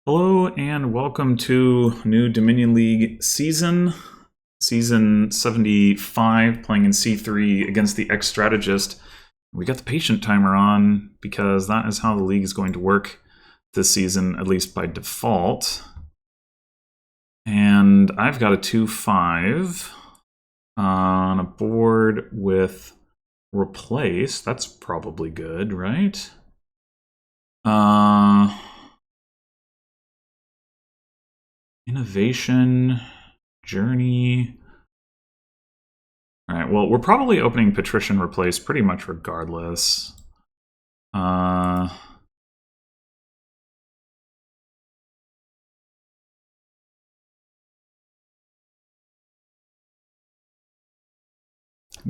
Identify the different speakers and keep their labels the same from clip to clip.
Speaker 1: Hello and welcome to new Dominion League season 75, playing in C3 against the TheXtrategisT. We got the patient timer on because that is how the league is going to work this season, at least by default. And I've got a 2-5 on a board with replace. That's probably good, right? Innovation, journey. All right, well, we're probably opening Patrician replace pretty much regardless. We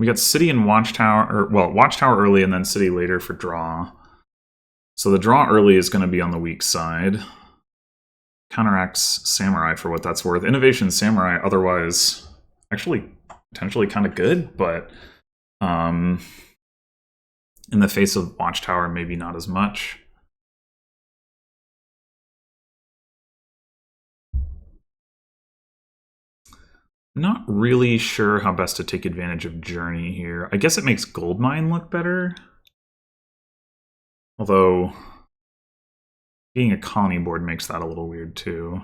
Speaker 1: got City and Watchtower, or well, Watchtower early and then City later for draw. So the draw early is going to be on the weak side. Counteracts Samurai for what that's worth. Innovation Samurai otherwise actually potentially kind of good, but in the face of Watchtower, maybe not as much. Not really sure how best to take advantage of Journey here. I guess it makes Goldmine look better. Although, being a colony board makes that a little weird too.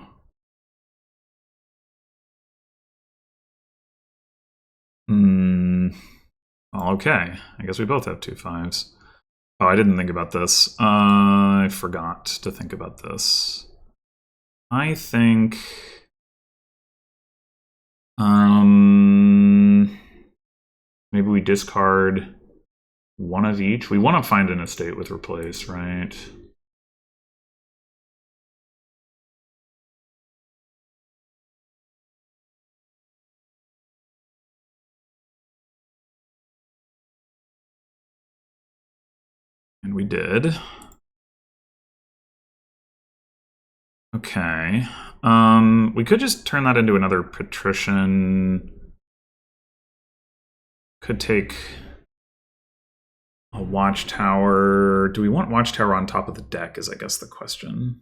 Speaker 1: Okay, I guess we both have 2-5s. Oh, I didn't think about this. I forgot to think about this. I think... maybe we discard one of each. We want to find an estate with replace, right? And we did. Okay. We could just turn that into another Patrician. Could take a Watchtower. Do we want Watchtower on top of the deck is, I guess, the question.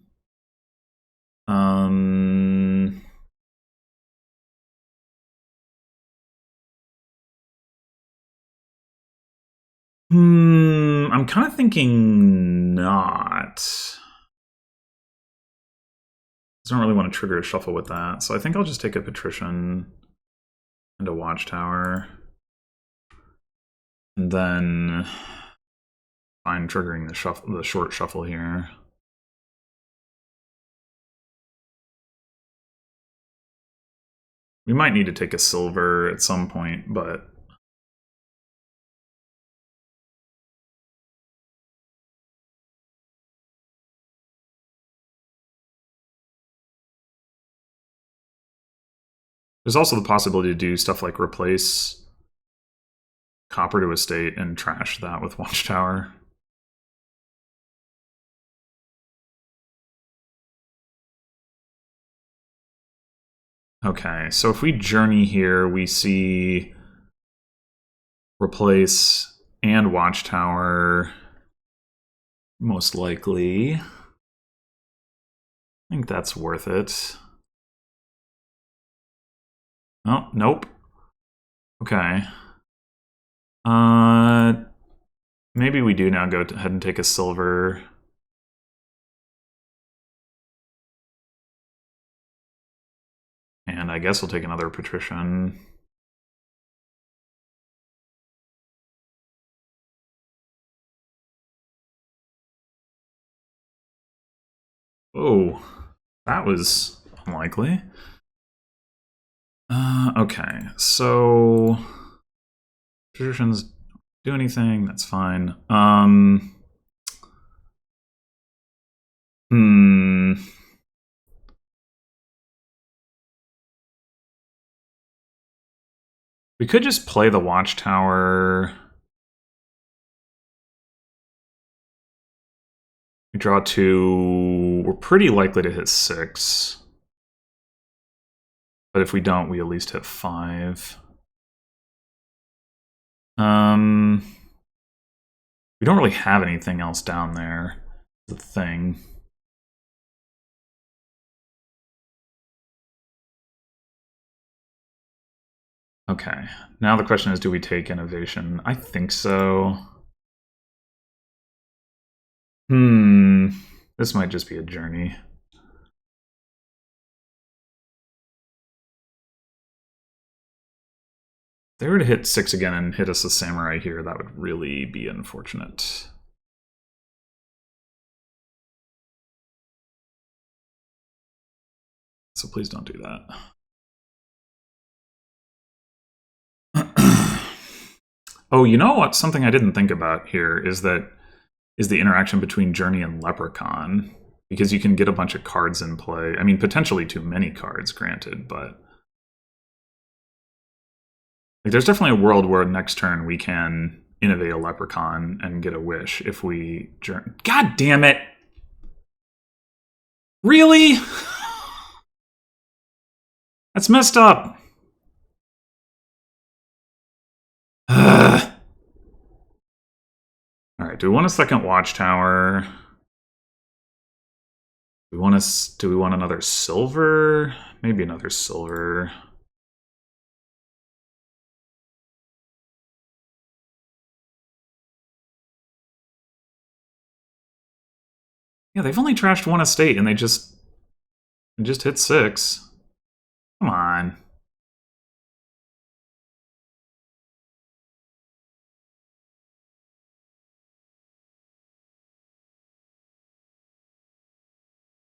Speaker 1: I'm kind of thinking not. I don't really want to trigger a shuffle with that, so I think I'll just take a Patrician and a Watchtower. And then fine triggering the short shuffle here. We might need to take a silver at some point, but there's also the possibility to do stuff like replace copper to estate and trash that with Watchtower. Okay, so if we journey here, we see replace and Watchtower, most likely. I think that's worth it. Oh, nope. Okay. Maybe we do now go ahead and take a silver. And I guess we'll take another Patrician. Oh, that was unlikely. Okay, so Patricians do anything, that's fine. We could just play the Watchtower. We draw 2. We're pretty likely to hit 6. But if we don't, we at least hit 5. We don't really have anything else down there. The thing. Okay, now the question is, do we take innovation? I think so. This might just be a journey. If they were to hit 6 again and hit us a samurai here, that would really be unfortunate. So please don't do that. Oh, you know what? Something I didn't think about here is the interaction between Journey and Leprechaun. Because you can get a bunch of cards in play. I mean, potentially too many cards, granted, but... like, there's definitely a world where next turn we can innovate a Leprechaun and get a wish if we... God damn it! Really? That's messed up. Alright, do we want a second Watchtower? Do we want another silver? Maybe another silver. Yeah, they've only trashed one estate and they just hit 6. Come on.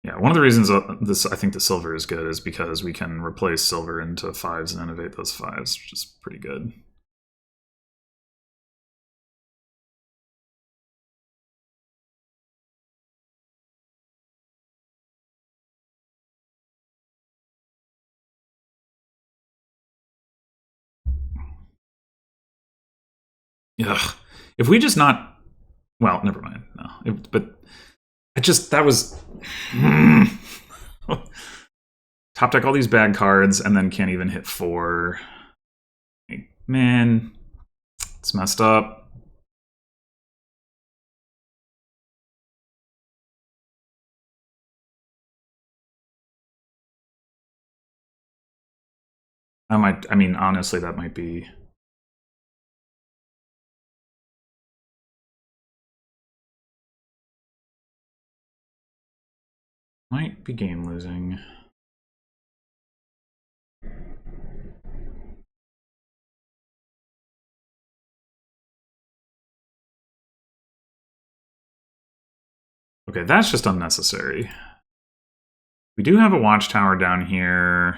Speaker 1: Yeah, one of the reasons I think the silver is good is because we can replace silver into 5s and innovate those 5s, which is pretty good. Ugh. If we just not... well, never mind. No. But that was... top deck all these bad cards and then can't even hit 4. Like, man, it's messed up. I mean, honestly, that might be... might be game losing. Okay, that's just unnecessary. We do have a Watchtower down here.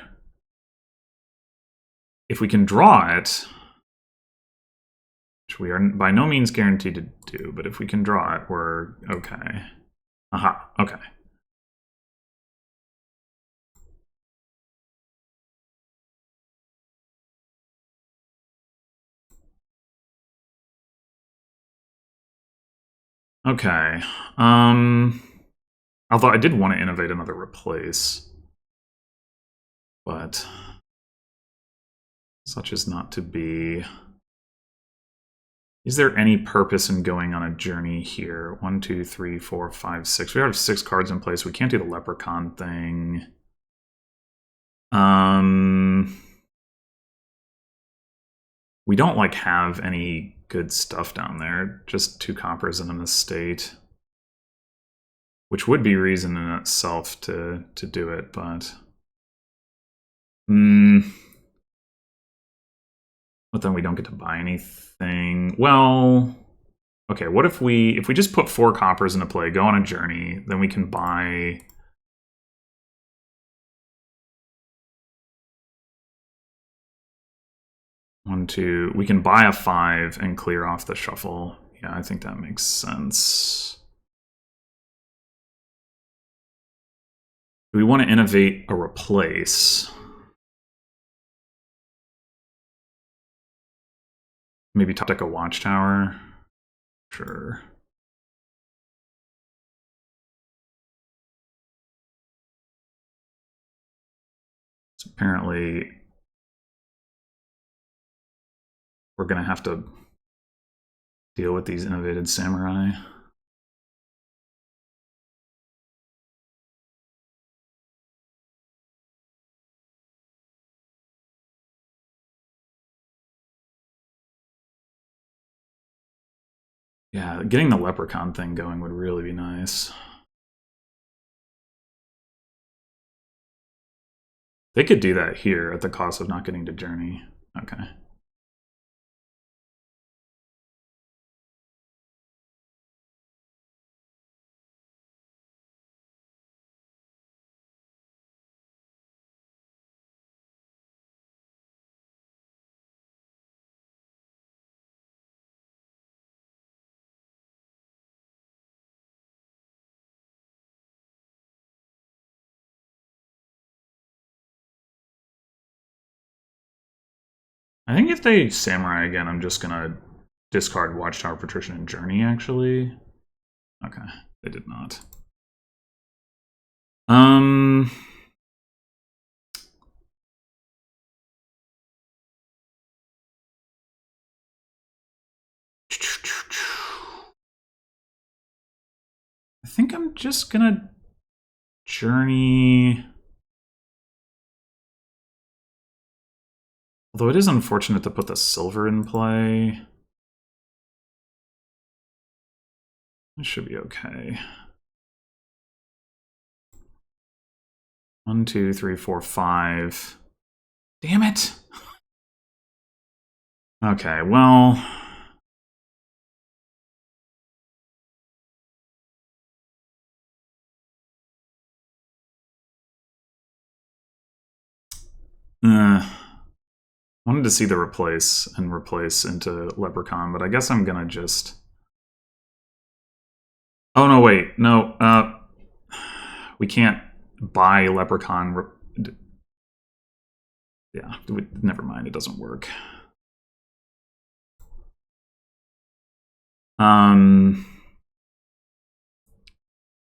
Speaker 1: If we can draw it, which we are by no means guaranteed to do, but if we can draw it, we're okay. Aha, okay. Okay. Although I did want to innovate another replace. But such is not to be. Is there any purpose in going on a journey here? 1, 2, 3, 4, 5, 6. We have 6 cards in place. We can't do the Leprechaun thing. We don't like have any good stuff down there. Just 2 coppers and an estate. Which would be reason in itself to do it, but... but then we don't get to buy anything. Well, okay, what if we just put 4 coppers into play, go on a journey, then we can buy... one, 2... we can buy a 5 and clear off the shuffle. Yeah, I think that makes sense. Do we want to innovate a replace? Maybe top deck a Watchtower? Sure. So apparently we're going to have to deal with these innovated samurai. Yeah, getting the leprechaun thing going would really be nice. They could do that here at the cost of not getting to journey. Okay. I think if they samurai again, I'm just gonna discard Watchtower, Patrician, and Journey, actually. Okay, they did not. I think I'm just gonna Journey. Although it is unfortunate to put the silver in play. It should be okay. 1, 2, 3, 4, 5. Damn it! Okay, well... wanted to see the replace and replace into Leprechaun, but I guess I'm gonna just... Oh, no, wait. No, we can't buy Leprechaun. Yeah, never mind. It doesn't work.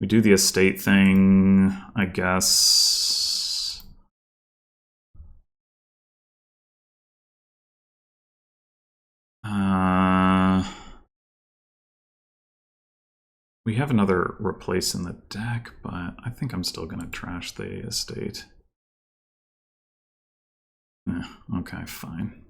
Speaker 1: We do the estate thing, I guess. We have another replace in the deck, but I think I'm still gonna trash the estate. Okay, fine.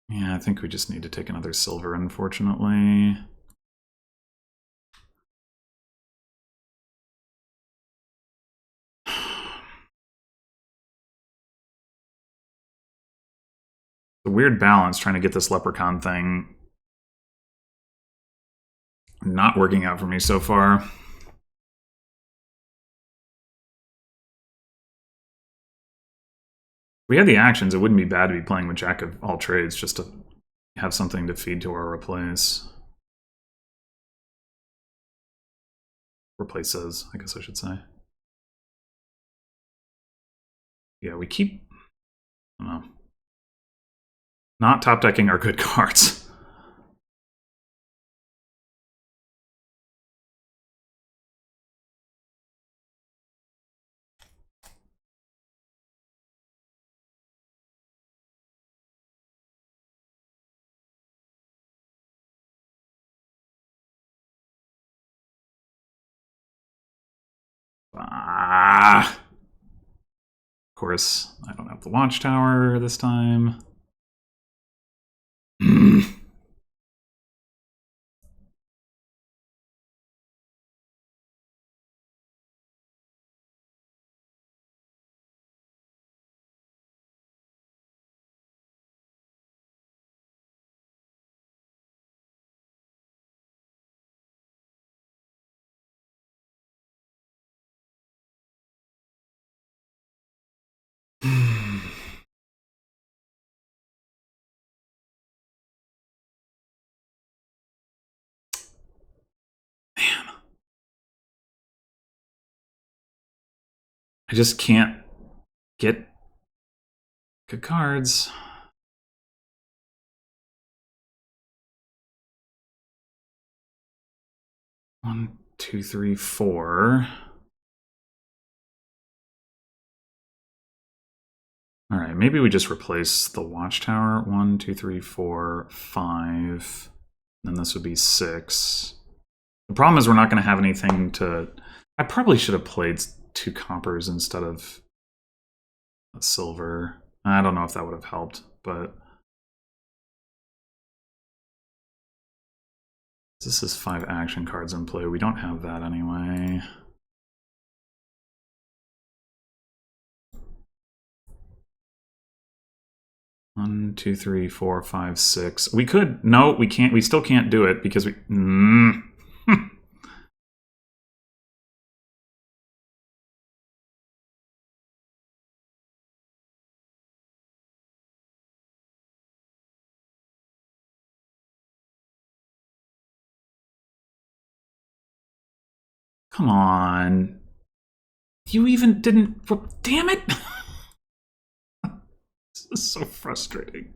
Speaker 1: Yeah, I think we just need to take another silver, unfortunately. The weird balance trying to get this leprechaun thing not working out for me so far. If we had the actions, it wouldn't be bad to be playing with Jack of all trades just to have something to feed to our replace. Replaces, I guess I should say. Yeah, we keep... I don't know. Not top decking our good cards. Of course, I don't have the Watchtower this time. I just can't get good cards. One, two, three, four. All right, maybe we just replace the Watchtower. 1, 2, 3, 4, 5. Then this would be 6. The problem is we're not going to have anything to I probably should have played 2 coppers instead of a silver. I don't know if that would have helped, but this is 5 action cards in play. We don't have that anyway. One, two, three, four, five, six. We could. No, we can't. We still can't do it because we. Come on. You even didn't. Damn it! This is so frustrating.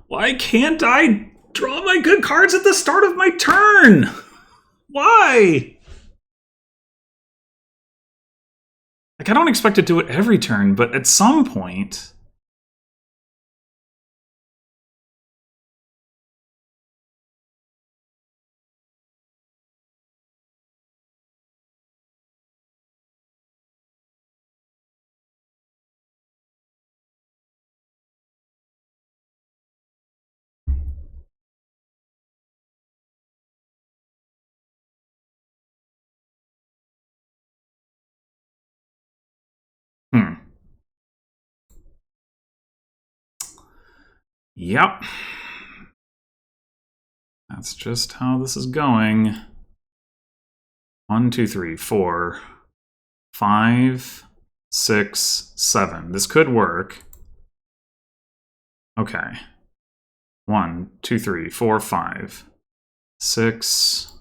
Speaker 1: Why can't I draw my good cards at the start of my turn? Why? Like, I don't expect to do it every turn, but at some point. Yep. That's just how this is going. 1, 2, 3, 4, 5, 6, 7. This could work. Okay. 1, 2, 3, 4, 5, 6.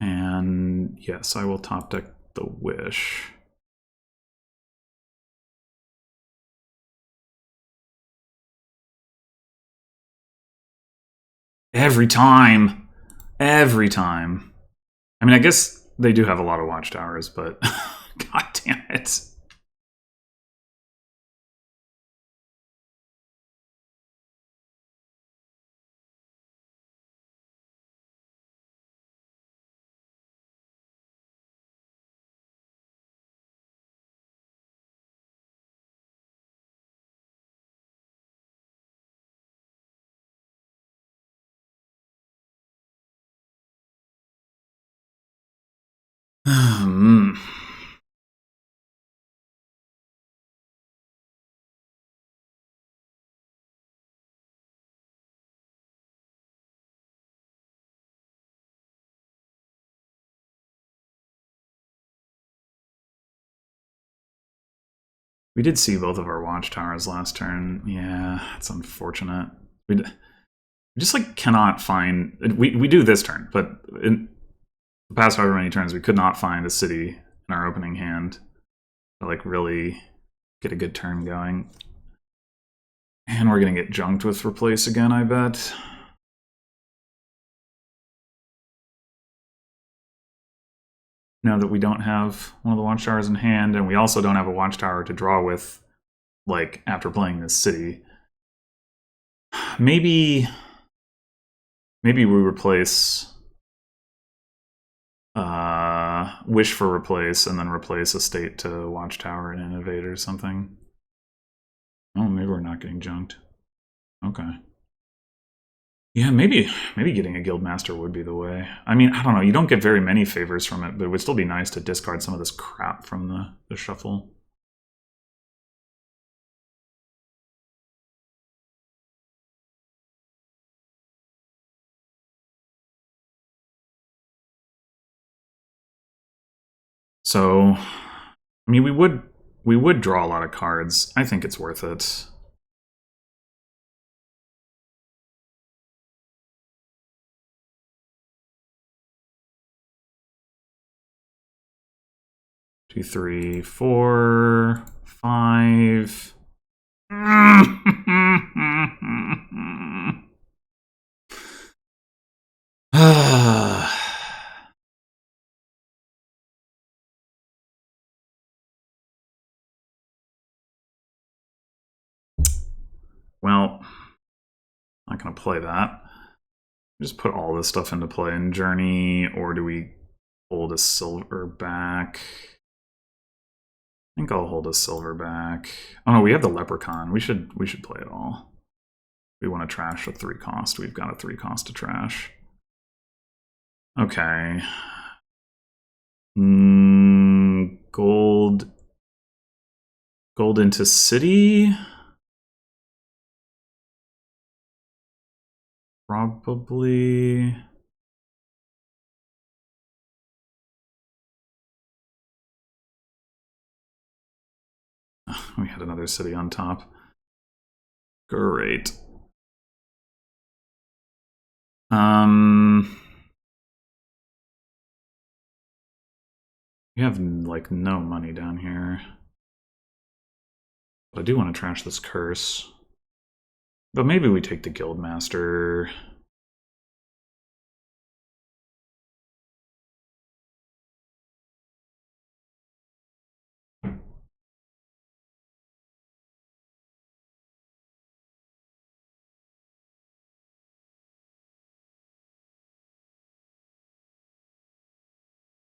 Speaker 1: And yes, I will top deck the Wish. Every time. Every time. I mean, I guess they do have a lot of Watchtowers, but god damn it. We did see both of our Watchtowers last turn. Yeah, it's unfortunate. We just like cannot find. We do this turn, but in the past however many turns, we could not find a city in our opening hand to like really get a good turn going. And we're gonna get junked with replace again, I bet. Now that we don't have one of the Watchtowers in hand, and we also don't have a Watchtower to draw with, like, after playing this city. Maybe we replace Wish for replace, and then replace Estate to Watchtower and Innovate or something. Oh, maybe we're not getting junked. Okay. Yeah, maybe getting a Guildmaster would be the way. I mean, I don't know. You don't get very many favors from it, but it would still be nice to discard some of this crap from the shuffle. So, I mean, we would draw a lot of cards. I think it's worth it. Two, three, 4, 5. going to play that. Just put all this stuff into play in Journey, or do we hold a silver back? I think I'll hold a silver back. Oh no, we have the Leprechaun. We should play it all. We want to trash a 3 cost. We've got a 3 cost to trash. Okay. Gold into city. Probably. We had another city on top. Great. We have like no money down here. But I do want to trash this curse. But maybe we take the Guildmaster.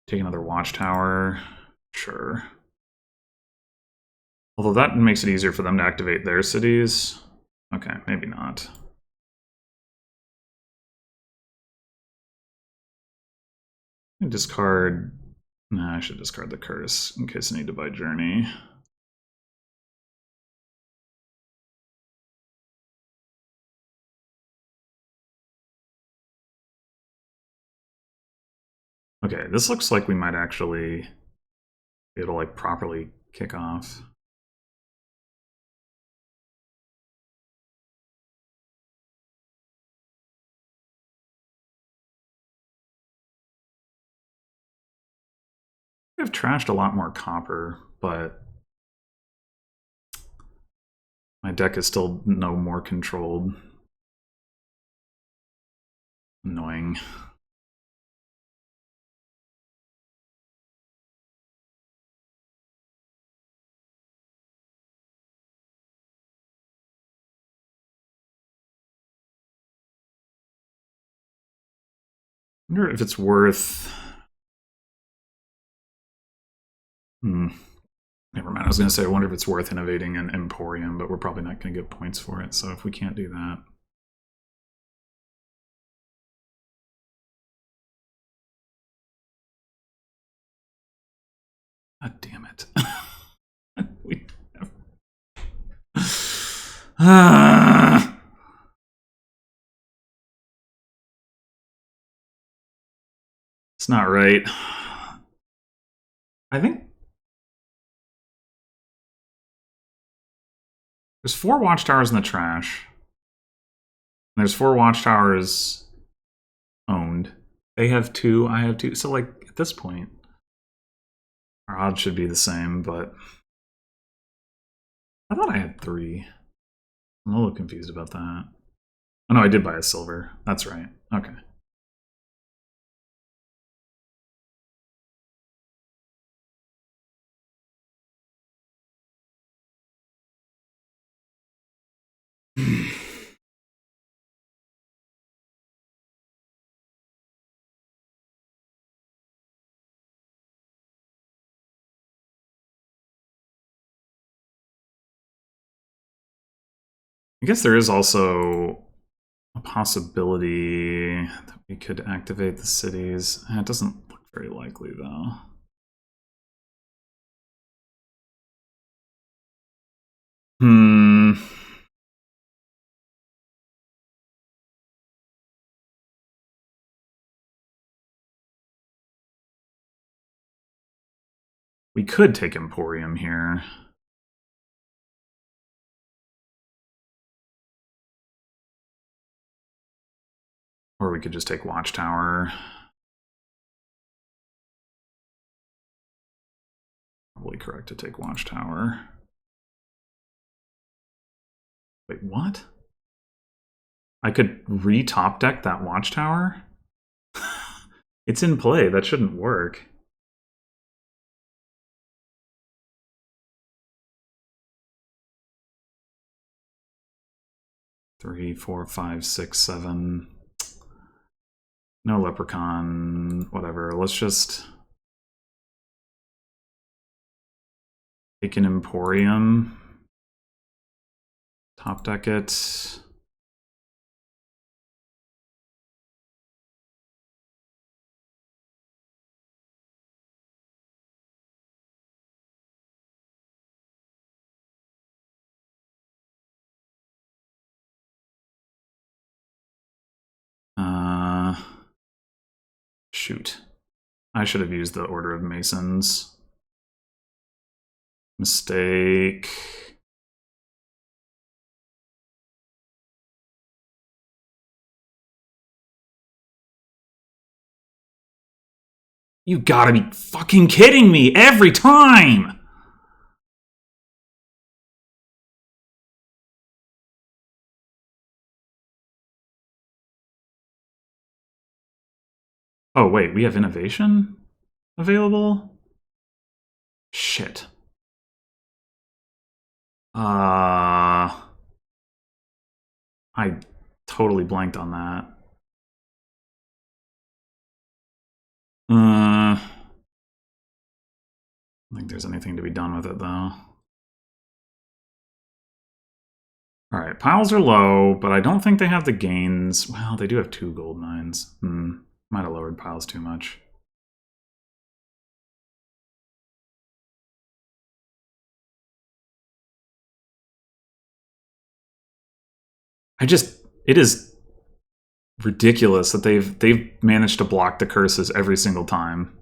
Speaker 1: Take another Watchtower. Sure. Although that makes it easier for them to activate their cities. Okay, maybe not. Discard. Nah, I should discard the curse in case I need to buy Journey. Okay, this looks like we might actually be able to like properly kick off. I've trashed a lot more copper, but my deck is still no more controlled. Annoying. I wonder if it's worth... Never mind, I was going to say, I wonder if it's worth innovating an Emporium, but we're probably not going to get points for it, so if we can't do that... God damn it. It's not right. I think there's 4 Watchtowers in the trash. And there's 4 Watchtowers owned. They have 2, I have 2. So, like, at this point, our odds should be the same, but I thought I had 3. I'm a little confused about that. Oh, no, I did buy a silver. That's right. Okay. I guess there is also a possibility that we could activate the cities. It doesn't look very likely, though. We could take Emporium here. Or we could just take Watchtower. Probably correct to take Watchtower. Wait, what? I could re-top deck that Watchtower? It's in play. That shouldn't work. 3, 4, 5, 6, 7. No leprechaun. Whatever. Let's just take an Emporium. Top deck it. Shoot. I should have used the Order of Masons. Mistake. You gotta be fucking kidding me every time! Oh, wait, we have innovation available? Shit. I totally blanked on that. I don't think there's anything to be done with it, though. Alright, piles are low, but I don't think they have the gains. Well, they do have 2 gold mines. Might have lowered piles too much. It is ridiculous that they've managed to block the curses every single time.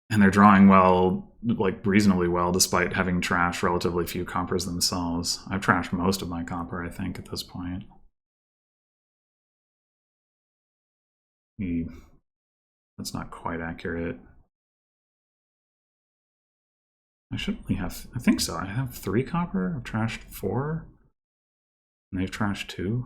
Speaker 1: And they're drawing well, like reasonably well, despite having trashed relatively few coppers themselves. I've trashed most of my copper, I think, at this point. That's not quite accurate. I should only have, I think so. I have 3 copper. I've trashed 4. And they've trashed 2.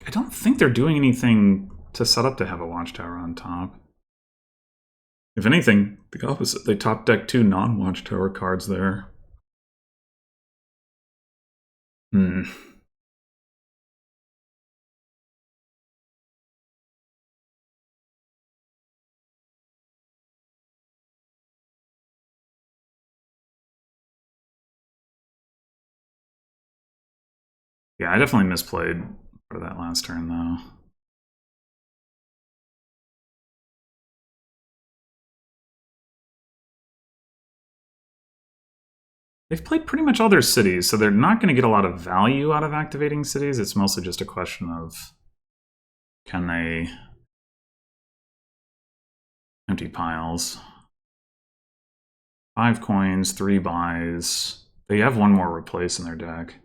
Speaker 1: I don't think they're doing anything to set up to have a Watchtower on top. If anything, the opposite. They top deck 2 non-Watchtower cards there. Yeah, I definitely misplayed for that last turn, though. They've played pretty much all their cities, so they're not going to get a lot of value out of activating cities. It's mostly just a question of, can they empty piles? 5 coins, 3 buys. They have 1 more replace in their deck.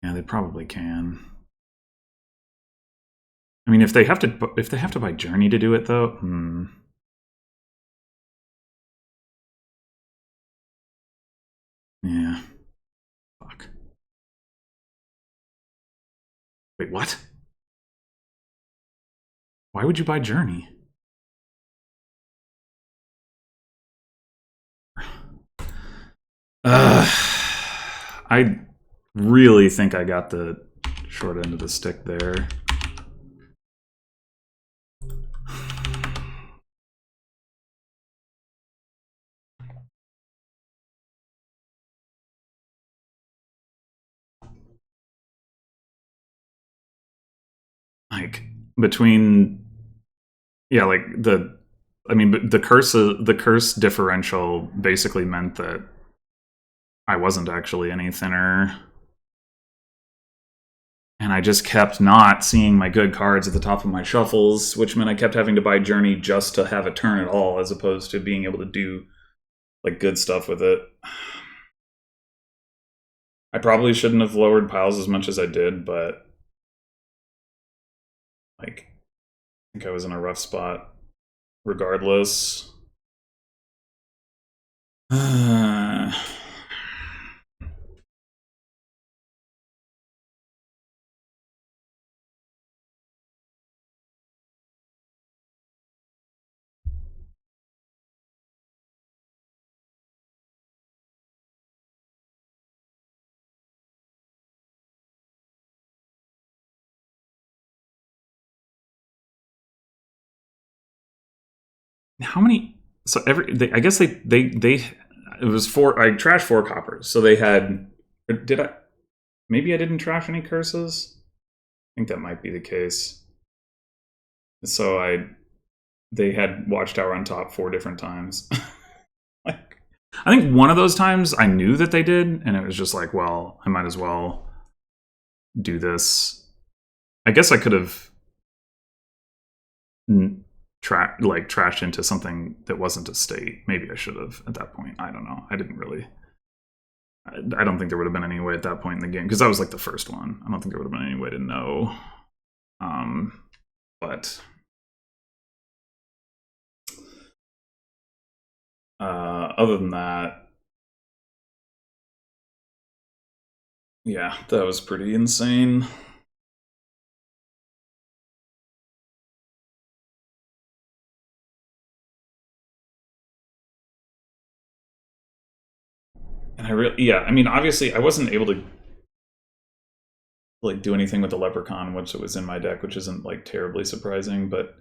Speaker 1: Yeah, they probably can. I mean, if they have to buy Journey to do it, though, Yeah. Fuck. Wait, what? Why would you buy Journey? I really think I got the short end of the stick there. Like, between... Yeah, like, the I mean, but the curse differential basically meant that I wasn't actually any thinner. And I just kept not seeing my good cards at the top of my shuffles, which meant I kept having to buy Journey just to have a turn at all, as opposed to being able to do like good stuff with it. I probably shouldn't have lowered piles as much as I did, but like I think I was in a rough spot regardless. How many? So I guess they it was four. I trashed 4 coppers, so they had. Did I? Maybe I didn't trash any curses. I think that might be the case. So they had Watchtower on top 4 different times. Like, I think one of those times I knew that they did, and it was just like, well, I might as well do this. I guess I could have trashed into something that wasn't a state. Maybe I should have at that point. I don't know. I didn't really. I don't think there would have been any way at that point in the game, because that was like the first one. I don't think there would have been any way to know. But other than that, yeah, that was pretty insane. And I mean, obviously, I wasn't able to like do anything with the Leprechaun, which was in my deck, which isn't like terribly surprising, but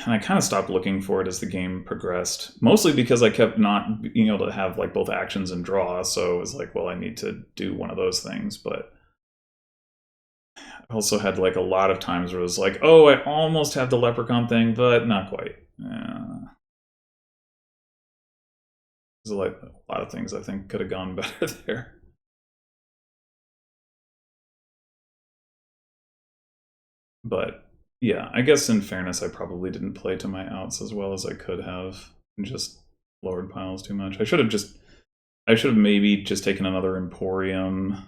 Speaker 1: and I kind of stopped looking for it as the game progressed, mostly because I kept not being able to have like both actions and draw. So it was like, well, I need to do one of those things. But I also had like a lot of times where it was like, oh, I almost have the Leprechaun thing, but not quite. There's like a lot of things I think could have gone better there. But yeah, I guess in fairness, I probably didn't play to my outs as well as I could have and just lowered piles too much. I should have maybe just taken another Emporium.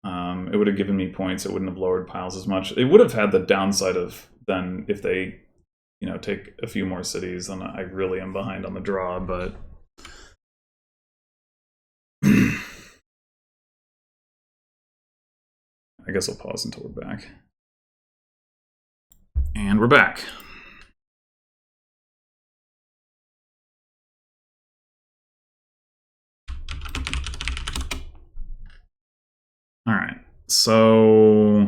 Speaker 1: It would have given me points. It wouldn't have lowered piles as much. It would have had the downside of then if they, take a few more cities, then I really am behind on the draw, but I guess I'll pause until we're back. And we're back. All right, so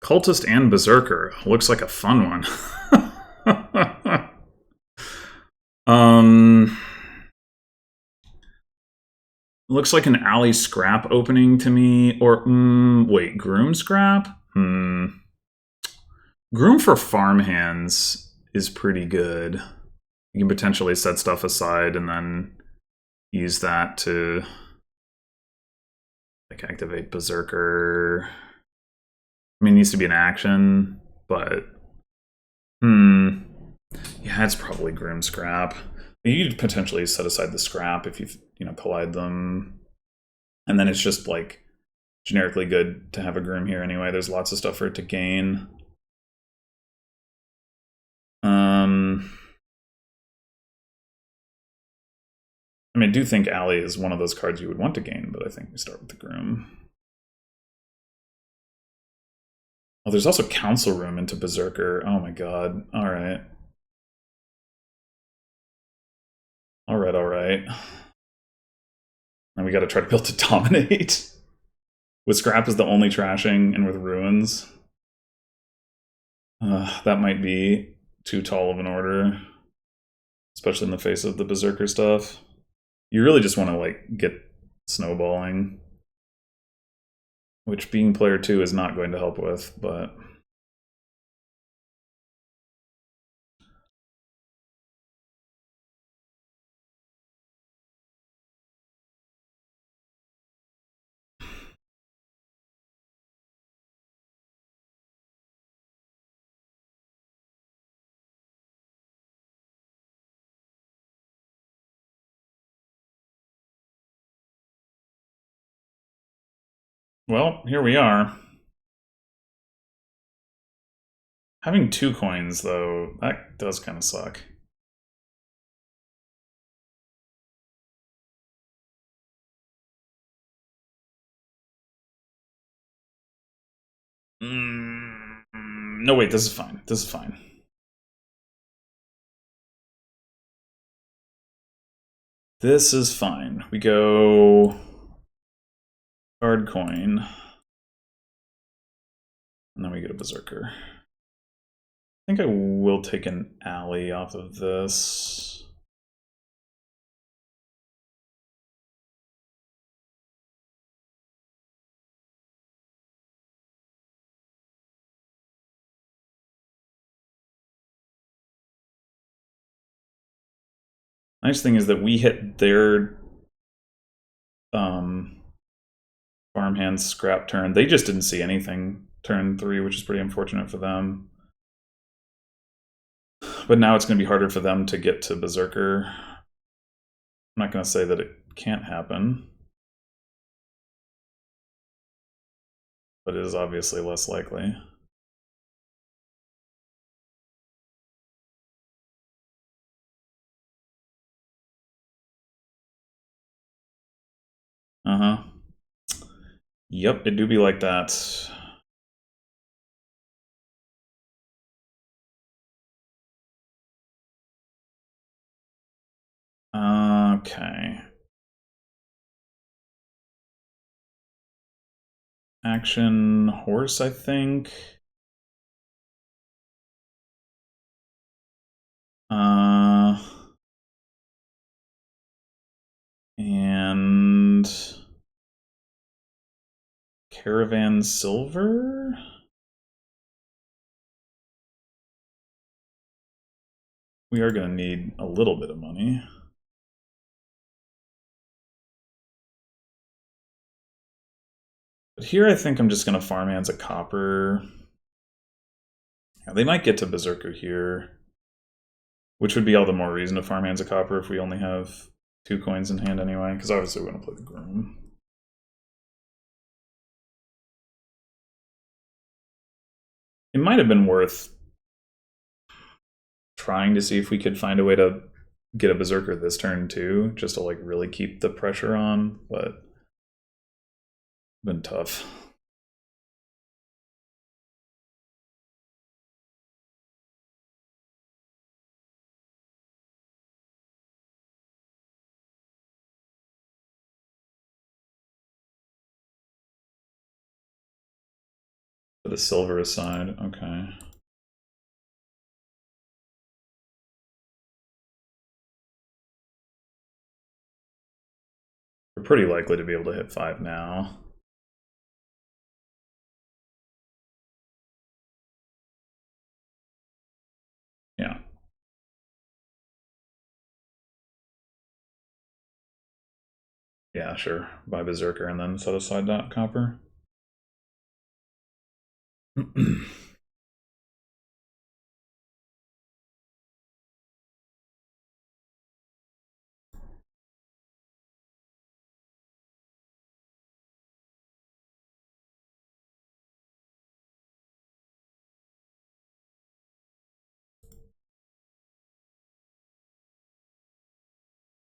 Speaker 1: Cultist and Berserker looks like a fun one. Looks like an alley scrap opening to me, or wait, Groom scrap? Groom for farmhands is pretty good. You can potentially set stuff aside and then use that to like activate Berserker. I mean, it needs to be an action, but yeah, it's probably Groom scrap. You'd potentially set aside the scrap if you collide them, and then it's just like generically good to have a Groom here anyway. There's lots of stuff for it to gain. I mean, I do think Alley is one of those cards you would want to gain, but I think we start with the Groom. Oh, there's also Council Room into Berserker. Oh my god. Alright. Alright. And we gotta try to build to dominate. With Scrap as the only trashing, and with Ruins. That might be too tall of an order. Especially in the face of the Berserker stuff. You really just want to, like, get snowballing. Which being player 2 is not going to help with, but Well, here we are. Having 2 coins, though, that does kind of suck. No, wait, this is fine. This is fine. This is fine. We go card coin. And then we get a Berserker. I think I will take an alley off of this. Nice thing is that we hit their farmhand scrap turn. They just didn't see anything turn 3, which is pretty unfortunate for them. But now it's going to be harder for them to get to Berserker. I'm not going to say that it can't happen, but it is obviously less likely. Uh-huh. Yep, it do be like that. Okay. Action horse, I think. And caravan silver? We are going to need a little bit of money. But here I think I'm just going to farmhands a copper. Yeah, they might get to Berserker here, which would be all the more reason to farmhands a copper if we only have 2 coins in hand anyway, because obviously we want to play the Groom. It might have been worth trying to see if we could find a way to get a Berserker this turn too, just to like really keep the pressure on, but it's been tough. Put a silver aside, okay. We're pretty likely to be able to hit 5 now. Yeah. Yeah, sure. Buy Berserker and then set aside that copper.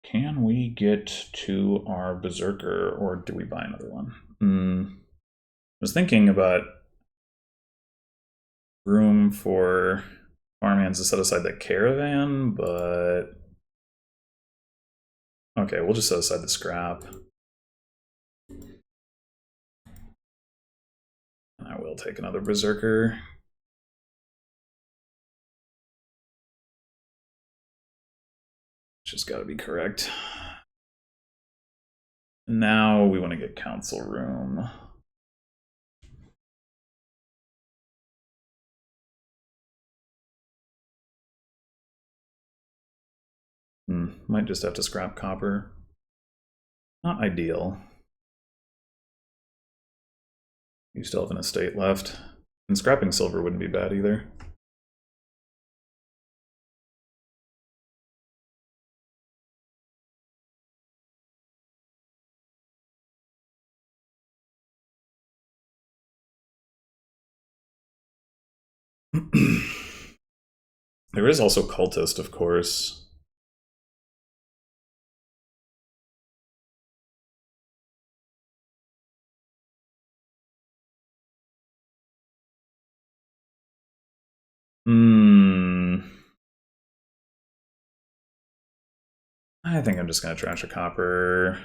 Speaker 1: Can we get to our Berserker, or do we buy another one? I was thinking about room for farmhands to set aside the caravan, but okay, we'll just set aside the scrap. And I will take another Berserker. Which has got to be correct. Now we want to get council room. Might just have to scrap copper. Not ideal. You still have an estate left. And scrapping silver wouldn't be bad either. There is also cultist, of course. I think I'm just going to trash a copper.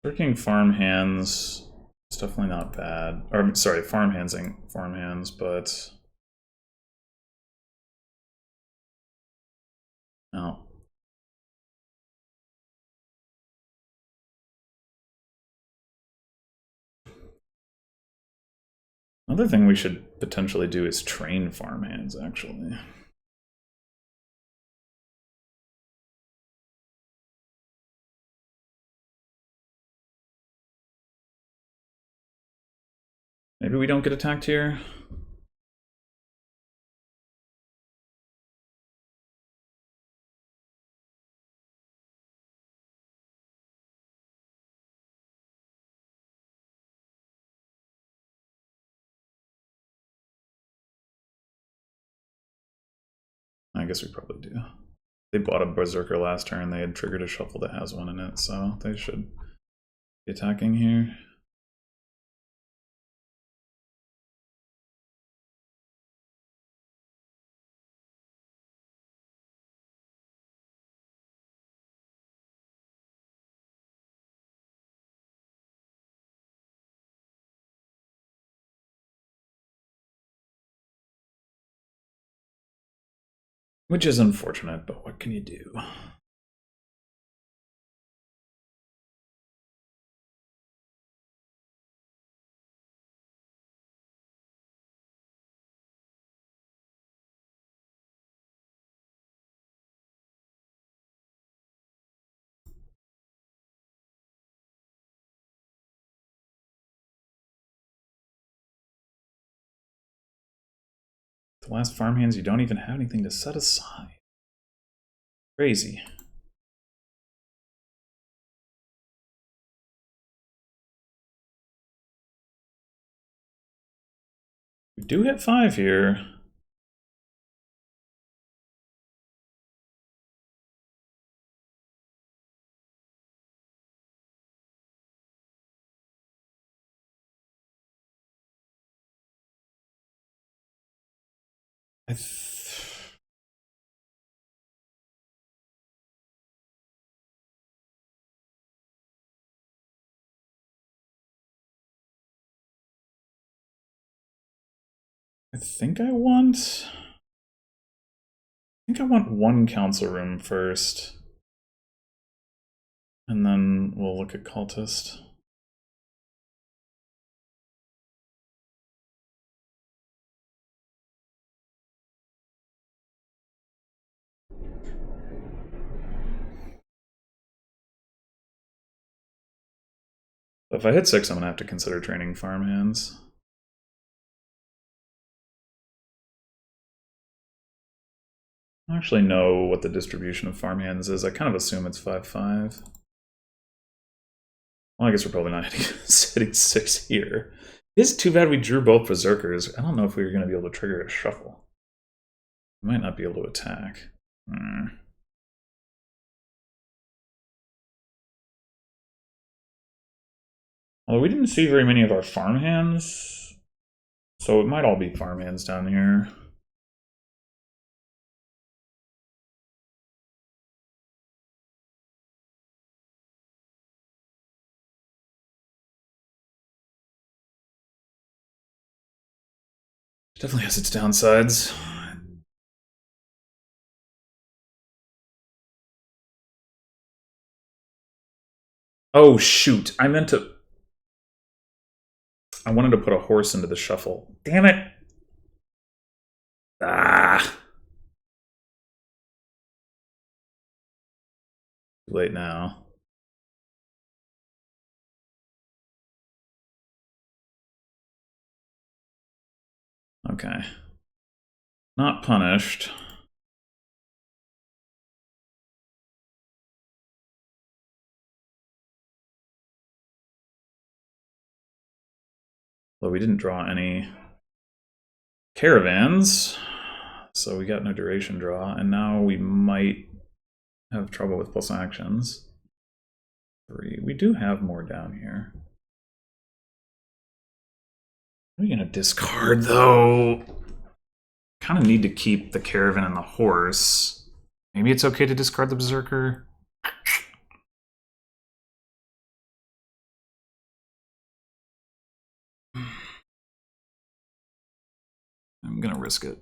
Speaker 1: Working farm hands is definitely not bad. Or, sorry, farm hands, but... No. Another thing we should potentially do is train farm hands, actually. Maybe we don't get attacked here? I guess we probably do. They bought a Berserker last turn. They had triggered a shuffle that has one in it, so they should be attacking here. Which is unfortunate, but what can you do? The last farm hands, you don't even have anything to set aside. Crazy. We do hit 5 here. I think I want... I think I want one council room first. And then we'll look at cultist. If I hit 6, I'm going to have to consider training farm hands. I don't actually know what the distribution of farm hands is. I kind of assume it's 5-5. Well, I guess we're probably not hitting 6 here. It is too bad we drew both Berserkers. I don't know if we were going to be able to trigger a shuffle. We might not be able to attack. Although we didn't see very many of our farm hands, so it might all be farm hands down here. Definitely has its downsides. Oh, shoot. I wanted to put a horse into the shuffle. Damn it! Ah! Too late now. Okay. Not punished. Though we didn't draw any caravans, so we got no duration draw, and now we might have trouble with plus actions. 3. We do have more down here. What are we going to discard, though? Kind of need to keep the caravan and the horse. Maybe it's okay to discard the Berserker. I'm going to risk it.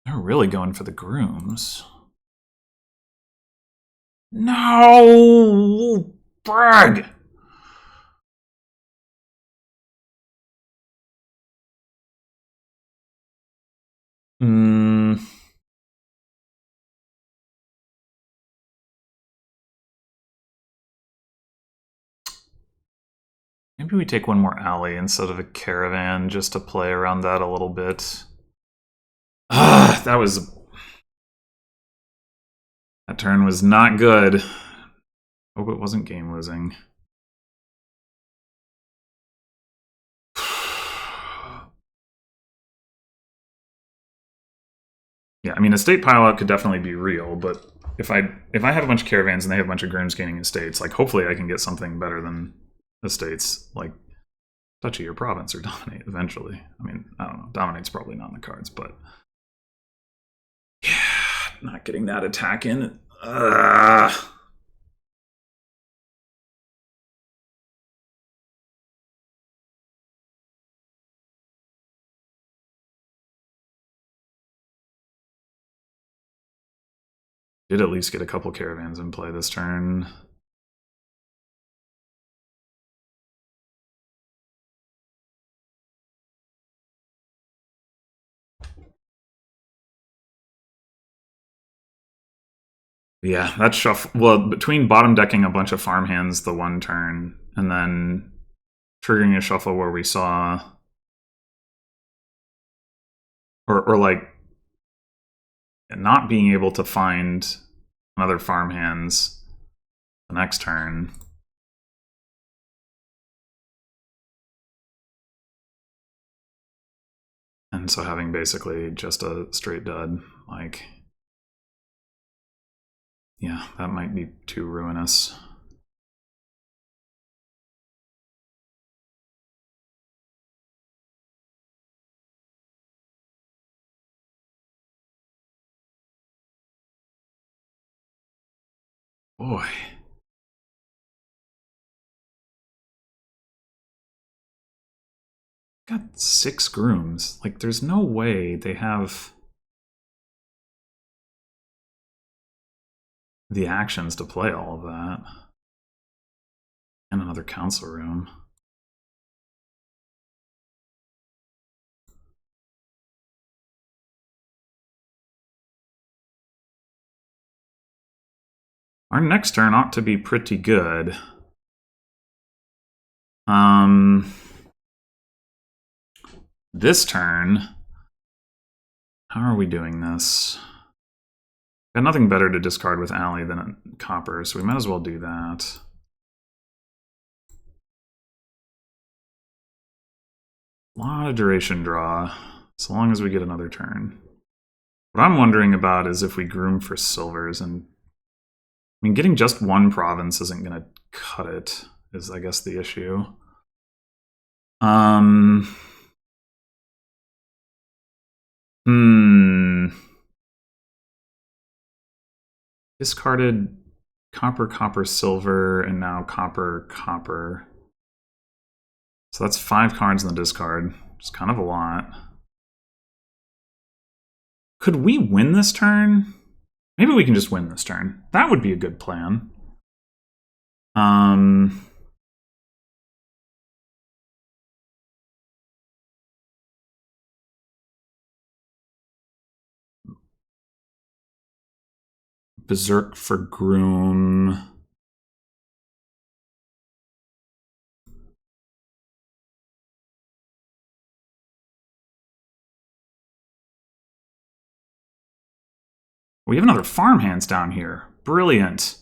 Speaker 1: They're really going for the grooms. No! Brag! Maybe we take one more alley instead of a caravan just to play around that a little bit. Ah, that turn was not good. Hope it wasn't game losing. Yeah, I mean, estate pileout could definitely be real, but if I have a bunch of caravans and they have a bunch of grooms gaining estates, like hopefully I can get something better than estates, like Duchy or Province or Dominate eventually. I mean, I don't know. Dominate's probably not in the cards, but yeah, not getting that attack in. Did at least get a couple caravans in play this turn. Yeah, that shuffle. Well, between bottom decking a bunch of farmhands the one turn and then triggering a shuffle where we saw, or like not being able to find another farmhands the next turn. And so having basically just a straight dud, like, yeah, that might be too ruinous. Boy. Got 6 grooms. Like, there's no way they have the actions to play all of that. And another council room. Our next turn ought to be pretty good. This turn, how are we doing this? Got nothing better to discard with Alley than a copper, so we might as well do that. A lot of duration draw, so long as we get another turn. What I'm wondering about is if we groom for silvers, and I mean, getting just one province isn't going to cut it, is I guess the issue. Discarded copper, copper, silver, and now copper, copper. So that's 5 cards in the discard. It's kind of a lot. Could we win this turn? Maybe we can just win this turn. That would be a good plan. Berserk for Groom. We have another farmhands down here. Brilliant.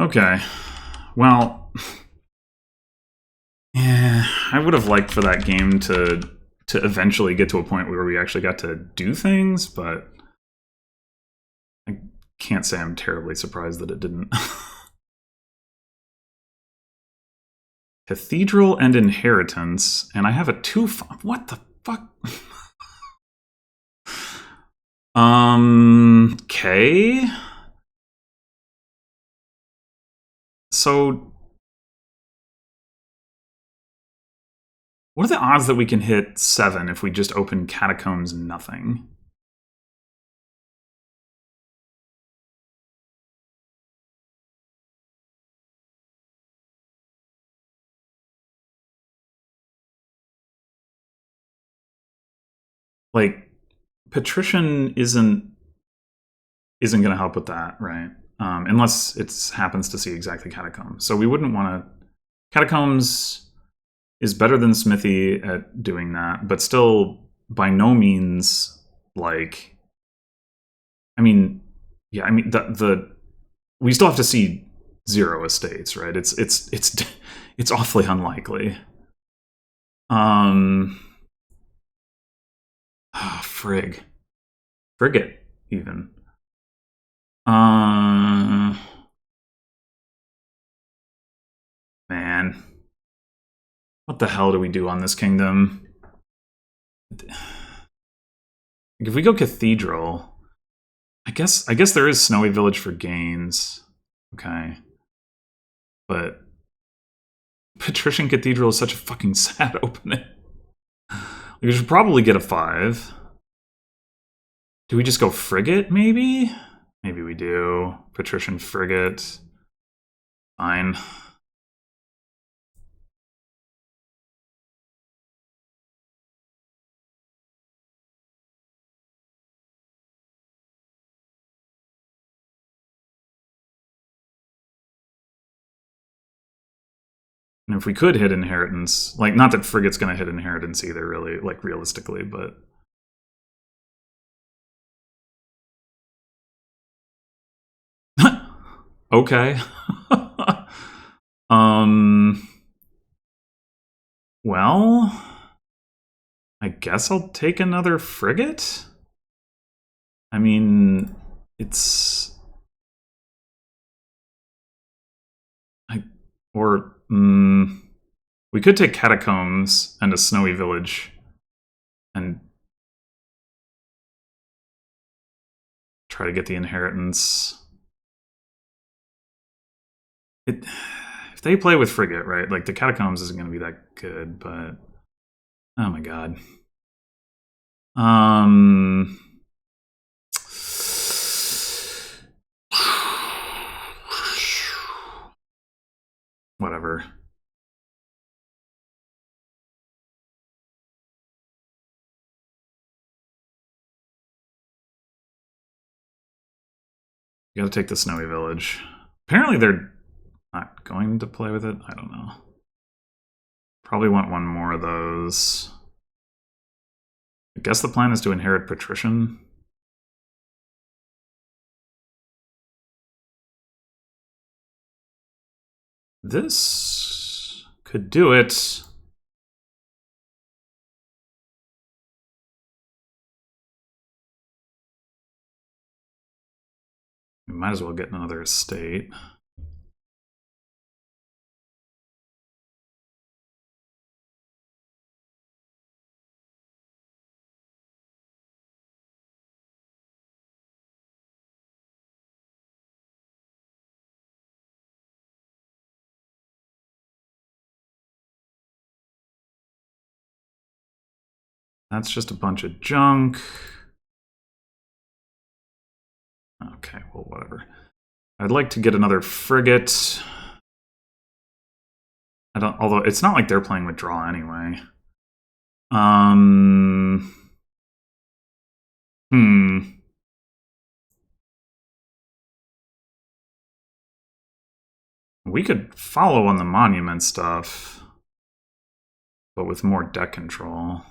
Speaker 1: Okay. Well, yeah, I would have liked for that game to eventually get to a point where we actually got to do things, but I can't say I'm terribly surprised that it didn't. Cathedral and Inheritance, and I have a 2. What the fuck? Okay. So, what are the odds that we can hit 7 if we just open Catacombs nothing? Like, Patrician isn't going to help with that, right? Unless it happens to see exactly Catacombs. So we wouldn't want to... Catacombs is better than Smithy at doing that, but still by no means like... I mean, yeah, I mean, we still have to see 0 estates, right? It's awfully unlikely. Frig. Frigate, even. Man. What the hell do we do on this kingdom? If we go Cathedral, I guess there is Snowy Village for gains. Okay. But Patrician Cathedral is such a fucking sad opening. We should probably get a 5. Do we just go Frigate, maybe? Maybe we do. Patrician Frigate. Fine. And if we could hit Inheritance, like, not that Frigate's gonna hit Inheritance either, really, like, realistically, but... Okay. Well, I guess I'll take another frigate? I mean, it's... we could take Catacombs and a Snowy Village and try to get the Inheritance. If they play with Frigate, right, like, the Catacombs isn't going to be that good, but... Oh my god. Whatever. You gotta take the Snowy Village. Apparently they're not going to play with it. I don't know. Probably want one more of those. I guess the plan is to inherit Patrician. This could do it. We might as well get another estate. That's just a bunch of junk. Okay, well, whatever. I'd like to get another frigate. Although it's not like they're playing with draw anyway. We could follow on the monument stuff, but with more deck control.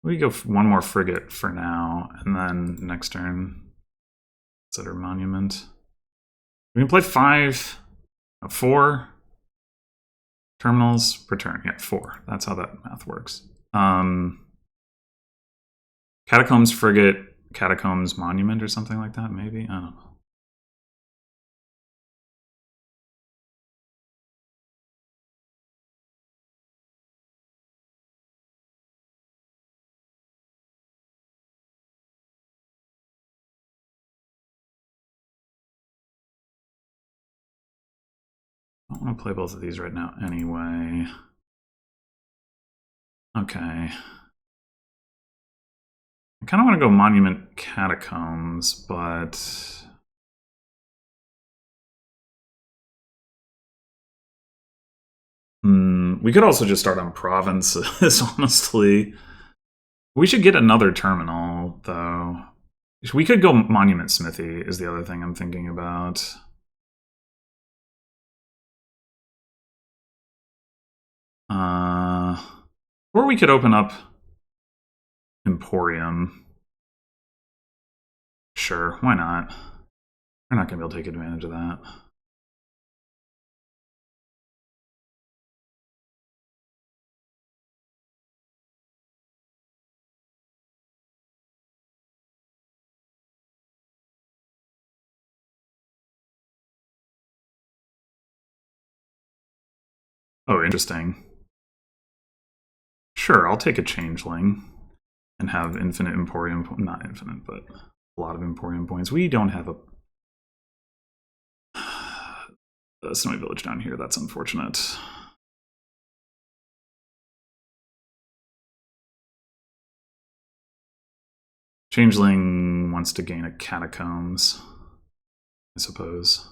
Speaker 1: We go one more frigate for now, and then next turn, consider monument. We can play 4 terminals per turn. Yeah, 4. That's how that math works. Catacombs Frigate, Catacombs Monument or something like that, maybe? I don't know. I don't want to play both of these right now anyway. Okay. I kind of want to go Monument Catacombs, but... we could also just start on Provinces, honestly. We should get another terminal, though. We could go Monument Smithy, is the other thing I'm thinking about. Or we could open up Emporium. Sure, why not? We're not going to be able to take advantage of that. Oh, interesting. Sure, I'll take a Changeling and have infinite Emporium, not infinite, but a lot of Emporium points. We don't have a Snowy Village down here. That's unfortunate. Changeling wants to gain a Catacombs, I suppose.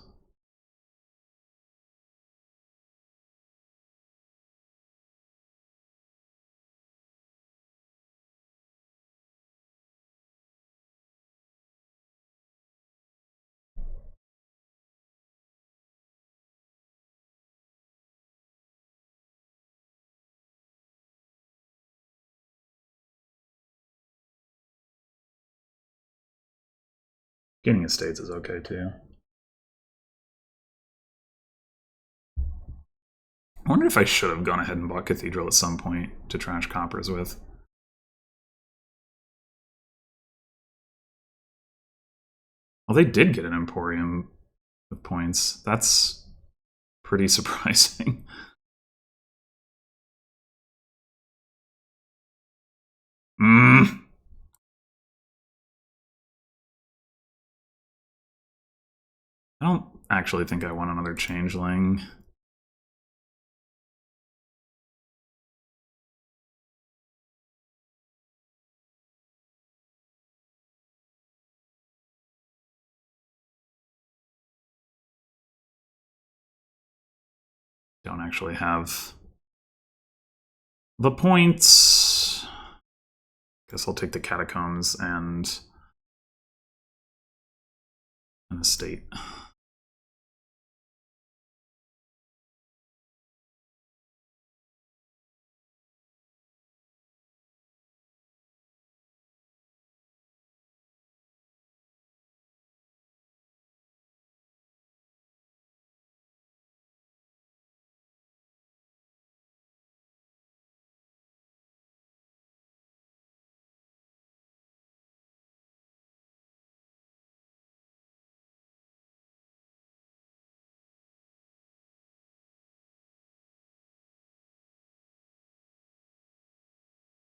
Speaker 1: Gaining estates is okay too. I wonder if I should have gone ahead and bought Cathedral at some point to trash coppers with. Well, they did get an Emporium with points. That's pretty surprising. I don't actually think I want another Changeling. Don't actually have the points. Guess I'll take the Catacombs and an estate.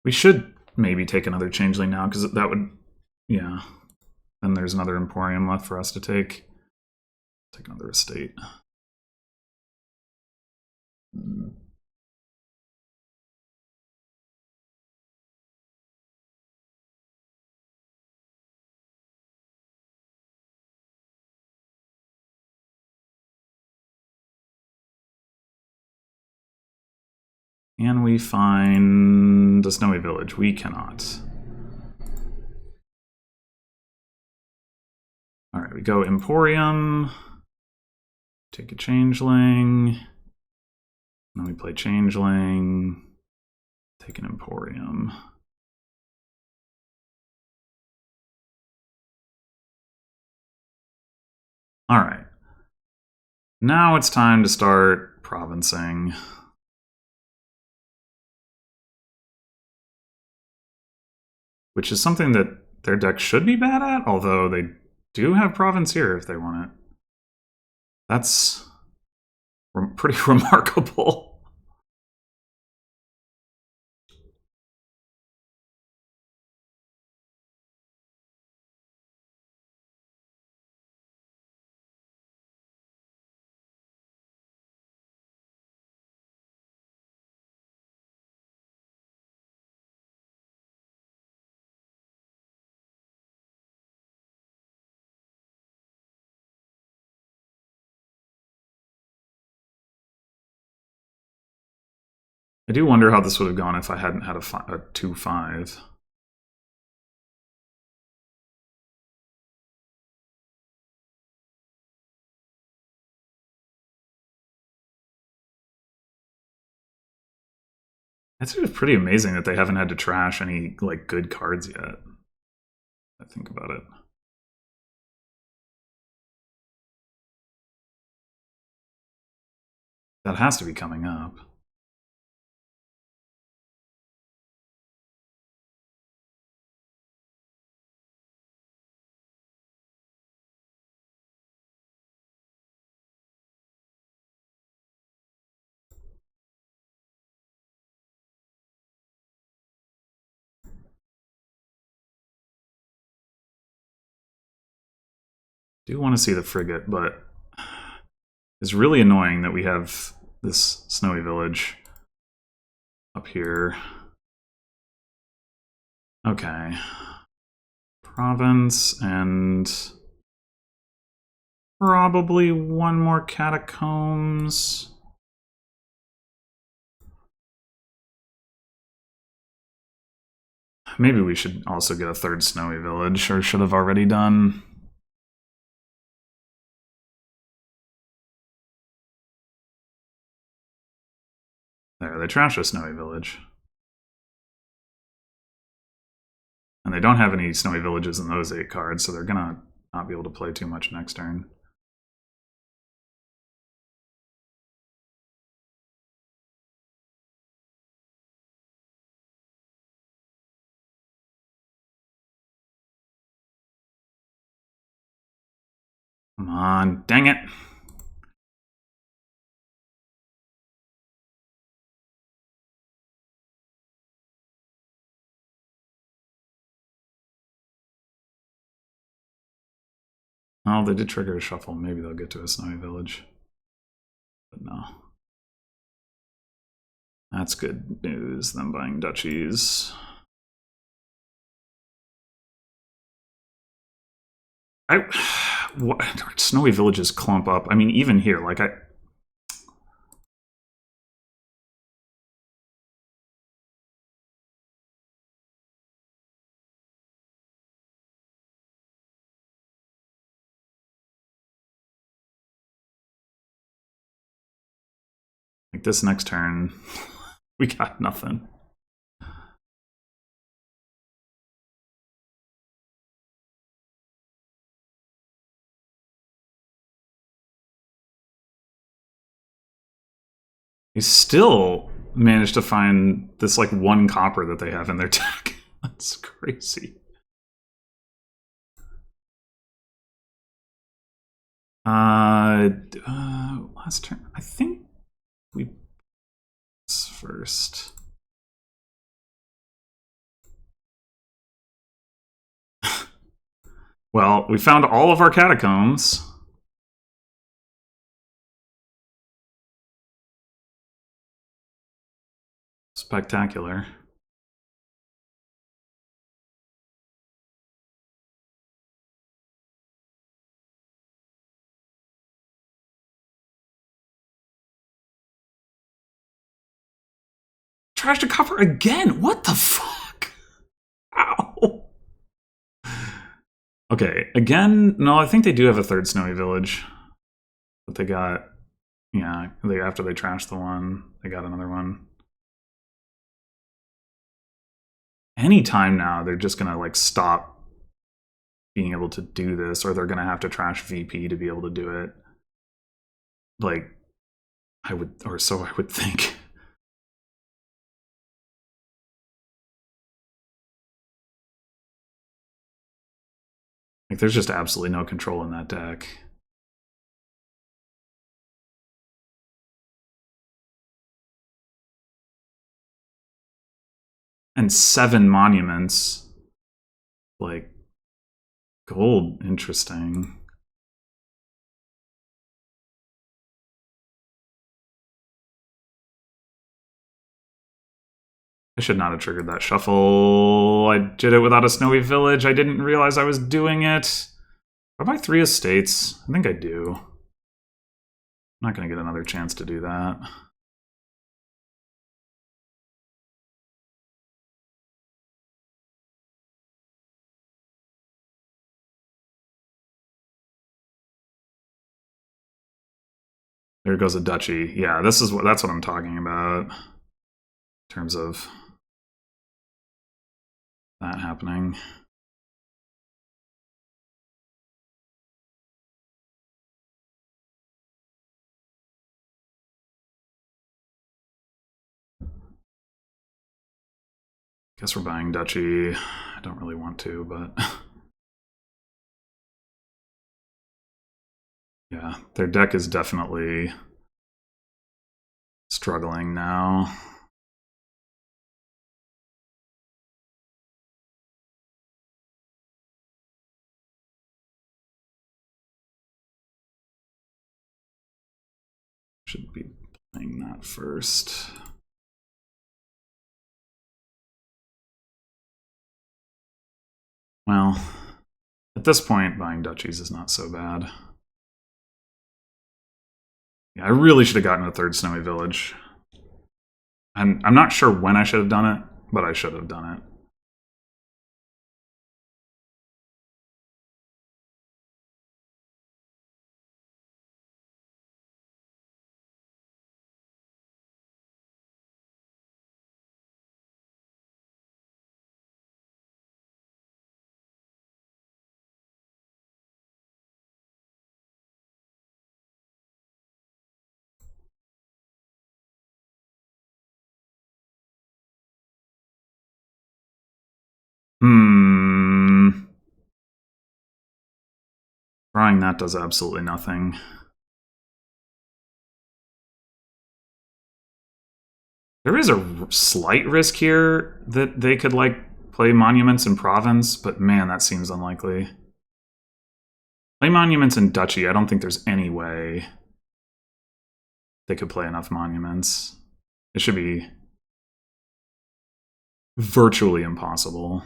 Speaker 1: We should maybe take another Changeling now, because that would... Yeah. Then there's another Emporium left for us to take. Take another estate. Can we find a Snowy Village? We cannot. Alright, we go Emporium. Take a Changeling. Then we play Changeling. Take an Emporium. Alright. Now it's time to start provincing. Which is something that their deck should be bad at, although they do have province here if they want it. That's pretty remarkable. I do wonder how this would have gone if I hadn't had a 2-5. It's just pretty amazing that they haven't had to trash any like good cards yet. I think about it. That has to be coming up. Do want to see the frigate, but it's really annoying that we have this snowy village up here. Okay. Province and probably one more catacombs. Maybe we should also get a third snowy village, or should have already done. There, they trashed a snowy village. And they don't have any snowy villages in those 8 cards, so they're gonna not be able to play too much next turn. Come on, dang it. Oh, they did trigger a shuffle. Maybe they'll get to a snowy village. But no. That's good news, them buying duchies. What, snowy villages clump up. I mean, even here, like like this next turn, we got nothing. He still managed to find this like 1 copper that they have in their deck. That's crazy. Last turn, I think we first. Well, we found all of our catacombs. Spectacular. Trashed a copper again. What the fuck? Ow. Okay, again, no, I think they do have a third snowy village. But they got, yeah, after they trashed the one, they got another one. Anytime now, they're just gonna like stop being able to do this, or they're gonna have to trash VP to be able to do it. like, I would, or so I would think. Like, there's just absolutely no control in that deck. And 7 monuments. Like, gold, interesting. I should not have triggered that shuffle. I did it without a snowy village. I didn't realize I was doing it. Have I 3 estates? I think I do. I'm not going to get another chance to do that. There goes a duchy. Yeah, that's what I'm talking about. In terms of that happening. Guess we're buying duchy. I don't really want to, but yeah, their deck is definitely struggling now. Should be playing that first. Well, at this point, buying duchies is not so bad. Yeah, I really should have gotten a 3rd snowy village. And I'm not sure when I should have done it, but I should have done it. Drawing that does absolutely nothing. There is a slight risk here that they could, like, play monuments in province, but man, that seems unlikely. Play monuments in duchy. I don't think there's any way they could play enough monuments. It should be virtually impossible.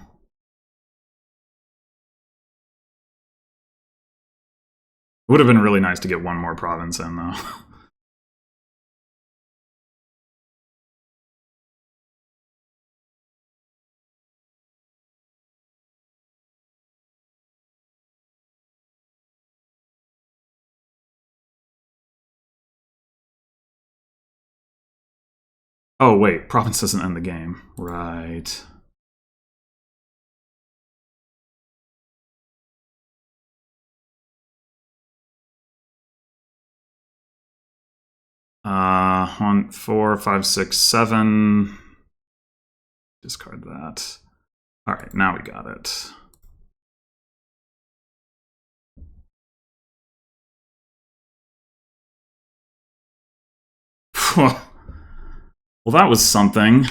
Speaker 1: It would have been really nice to get one more province in, though. Oh, wait. Province doesn't end the game. Right. One, 4, 5, 6, 7. Discard that. All right, now we got it. Well, that was something.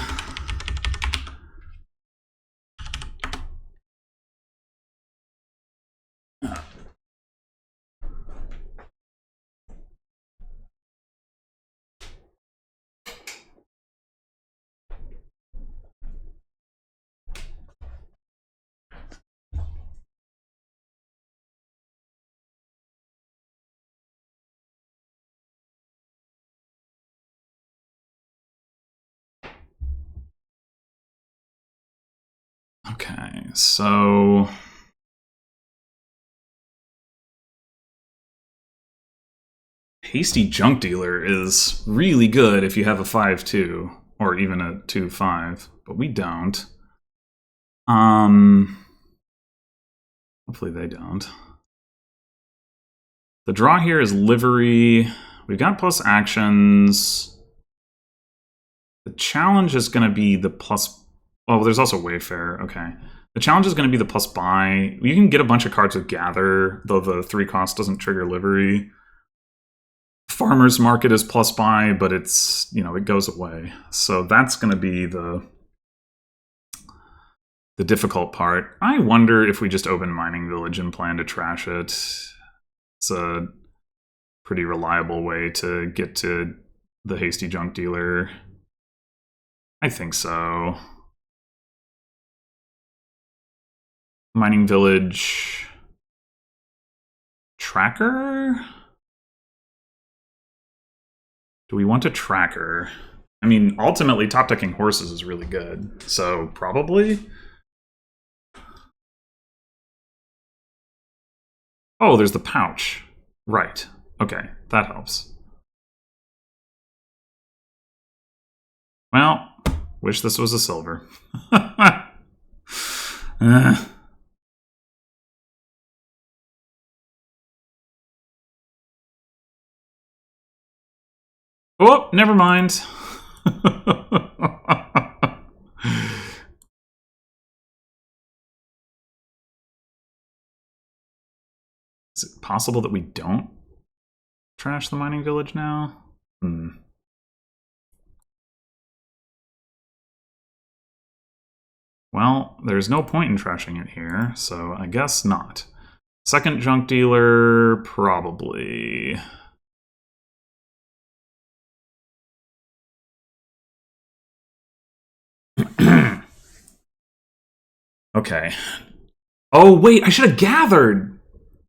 Speaker 1: Okay, so Hasty Junk Dealer is really good if you have a 5-2 or even a 2-5, but we don't. Hopefully they don't. The draw here is Livery. we've got plus actions. The challenge is going to be the plus... Oh, there's also Wayfarer. Okay. The challenge is going to be the plus buy. You can get a bunch of cards with Gather, though the 3 cost doesn't trigger Livery. Farmer's Market is plus buy, but it's, you know, it goes away. So that's going to be the difficult part. I wonder if we just open Mining Village and plan to trash it. It's a pretty reliable way to get to the Hasty Junk Dealer. I think so. Mining Village... Tracker? Do we want a tracker? I mean, ultimately, top decking horses is really good, so probably. Oh, there's the pouch. Right. Okay, that helps. Well, wish this was a silver. Oh, never mind. Is it possible that we don't trash the Mining Village now? Well, there's no point in trashing it here, so I guess not. Second Junk Dealer, probably. Okay. Oh, wait, I should have gathered!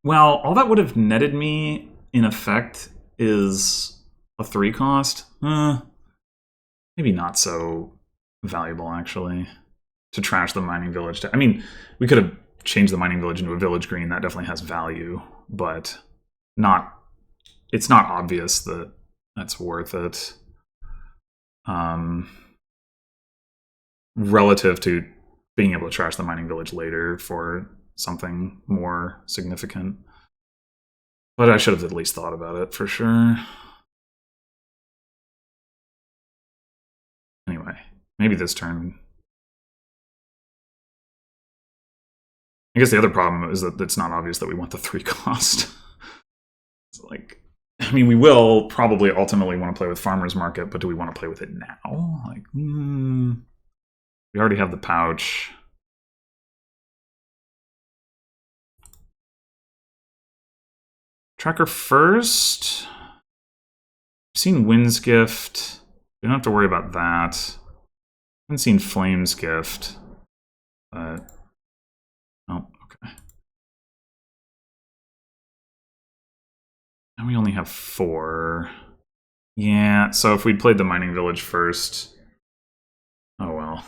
Speaker 1: Well, all that would have netted me, in effect, is a 3 cost. Maybe not so valuable, actually, to trash the Mining Village. I mean, we could have changed the Mining Village into a Village Green. That definitely has value, but it's not obvious that that's worth it. Relative to being able to trash the Mining Village later for something more significant. But I should have at least thought about it, for sure. Anyway, maybe this turn... I guess the other problem is that it's not obvious that we want the 3 cost. It's like... I mean, we will probably ultimately want to play with Farmer's Market, but do we want to play with it now? Like, we already have the pouch. Tracker first. I've seen Wind's Gift. We don't have to worry about that. I haven't seen Flame's Gift. But... Oh, okay. And we only have 4. Yeah, so if we'd played the Mining Village first... Oh well.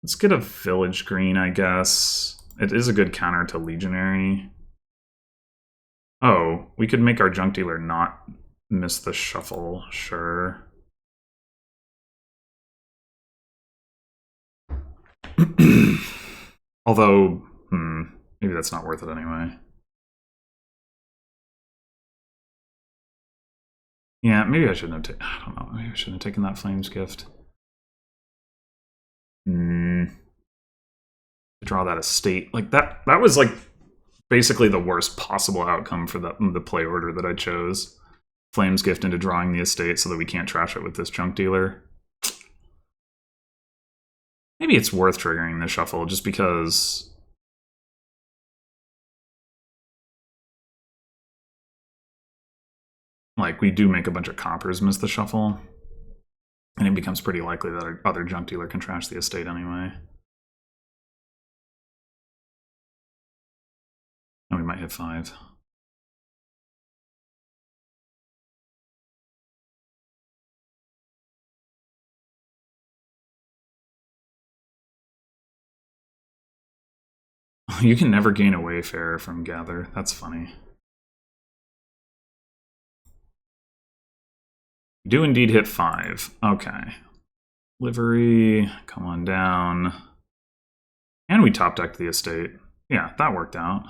Speaker 1: Let's get a Village Green, I guess. It is a good counter to Legionary. Oh, we could make our Junk Dealer not miss the shuffle, sure. Although, maybe that's not worth it anyway. Yeah, maybe I shouldn't have taken... I don't know, maybe I shouldn't have taken that Flame's Gift. Draw that estate. Like, that was, like, basically the worst possible outcome for the play order that I chose. Flame's Gift into drawing the estate so that we can't trash it with this Junk Dealer. Maybe it's worth triggering the shuffle just because... Like, we do make a bunch of coppers miss the shuffle. And it becomes pretty likely that our other Junk Dealer can trash the estate anyway. And we might hit 5. You can never gain a Wayfarer from Gather. That's funny. You do indeed hit 5. Okay. Livery, come on down. And we top decked the estate. Yeah, that worked out.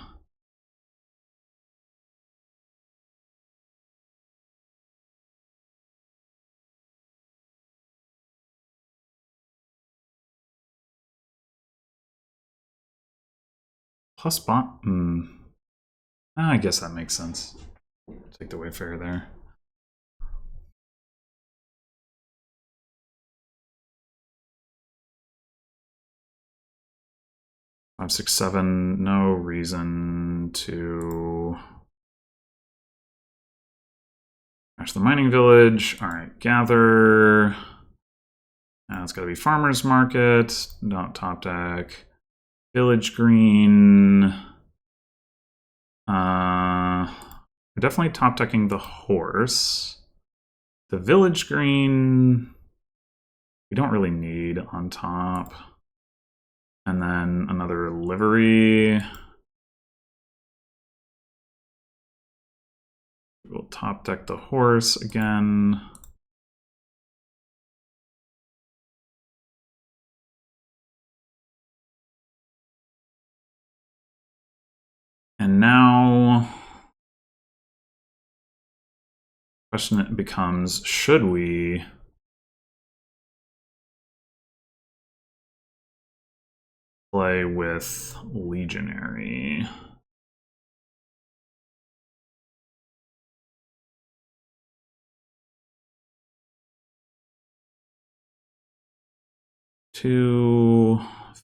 Speaker 1: Plus bot. I guess that makes sense. Take the Wayfarer there. 5, 6, 7. No reason to match the mining village. All right, gather. Now it's got to be farmer's market. Not top deck. Village green. We're definitely top decking the horse. The village green we don't really need on top. And then another livery. We'll top deck the horse again. And now, question becomes, should we play with Legionary? Two,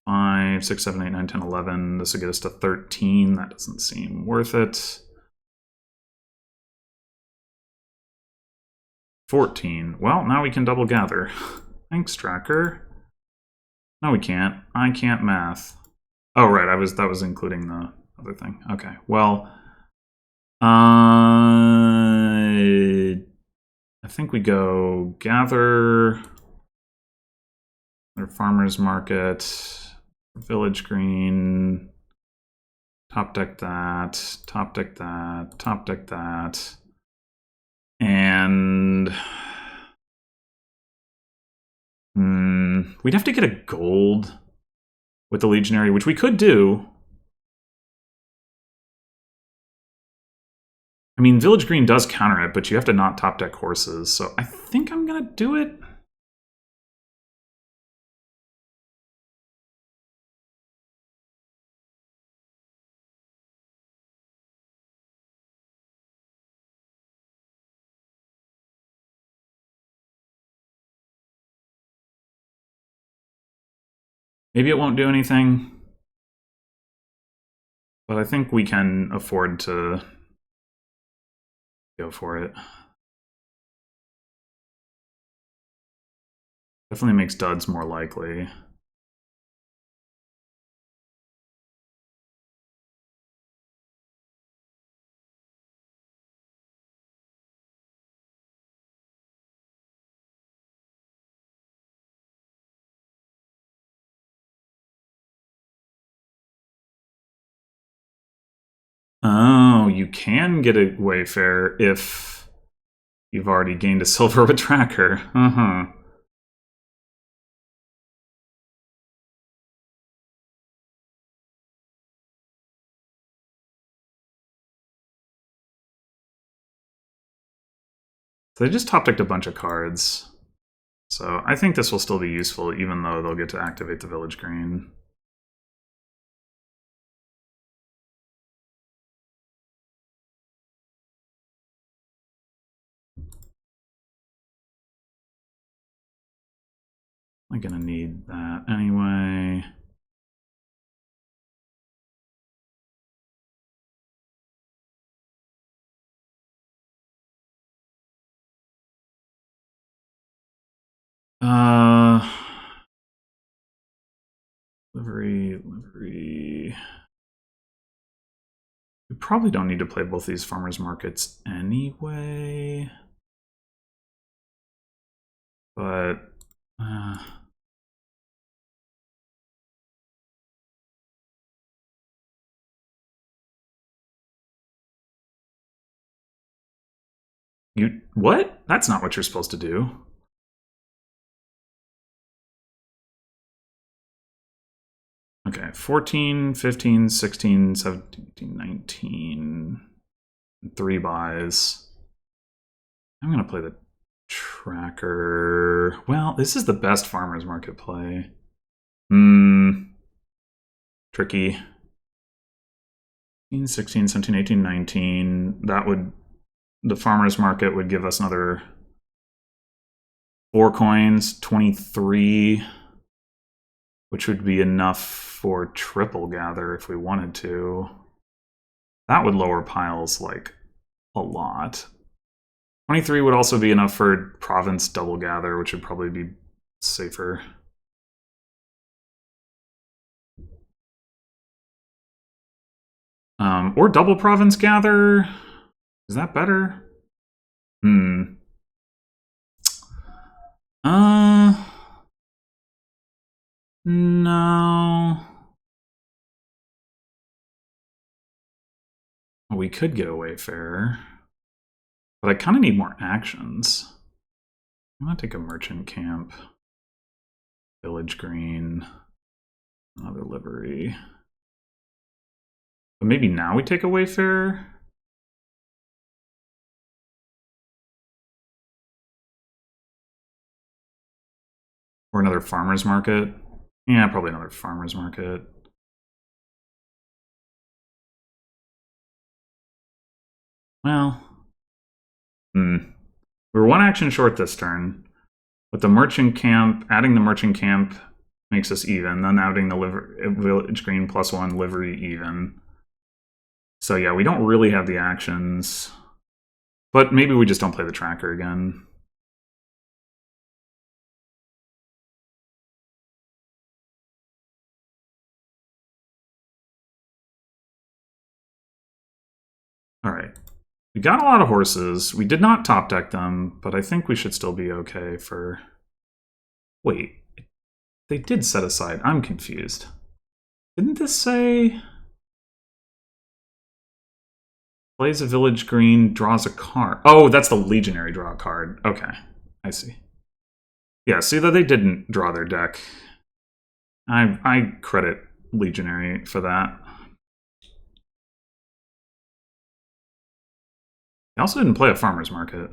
Speaker 1: 5, 6, 7, 8, 9, 10, 11. This will get us to 13. That doesn't seem worth it. 14. Well, now we can double gather. Thanks, tracker. No, we can't. I can't math. Oh, right. That was including the other thing. Okay. Well, I think we go gather, their farmer's market, village green, top deck that, top deck that, top deck that, and we'd have to get a gold with the Legionary, which we could do. I mean, village green does counter it, but you have to not top deck horses, so I think I'm gonna do it. Maybe it won't do anything, but I think we can afford to go for it. Definitely makes duds more likely. Oh, you can get a Wayfarer if you've already gained a silver with tracker. So they just top decked a bunch of cards. So I think this will still be useful, even though they'll get to activate the village green. I'm gonna need that anyway. Livery. We probably don't need to play both these farmers markets anyway. But what? That's not what you're supposed to do. Okay, 14, 15, 16, 17, 18, 19. 3 buys. I'm going to play the tracker. Well, this is the best farmer's market play. Tricky. 16, 17, 18, 19. That would, the farmer's market would give us another 4 coins, 23, which would be enough for triple gather if we wanted to. That would lower piles like a lot. 23 would also be enough for province double gather, which would probably be safer. Or double province gather. Is that better? No. Well, we could get a Wayfarer. But I kind of need more actions. I'm gonna take a merchant camp. Village green. Another livery. But maybe now we take a Wayfarer? Or another farmer's market? Yeah, probably another farmer's market. Well, we're 1 action short this turn. With the merchant camp, adding the merchant camp makes us even. Then adding the village green +1 livery even. So yeah, we don't really have the actions. But maybe we just don't play the tracker again. Alright. We got a lot of horses. We did not top deck them, but I think we should still be okay for... Wait. They did set aside. I'm confused. Didn't this say... Plays a village green, draws a card. Oh, that's the legionary draw a card. Okay, I see. Yeah, see that they didn't draw their deck. I credit legionary for that. They also didn't play a farmer's market.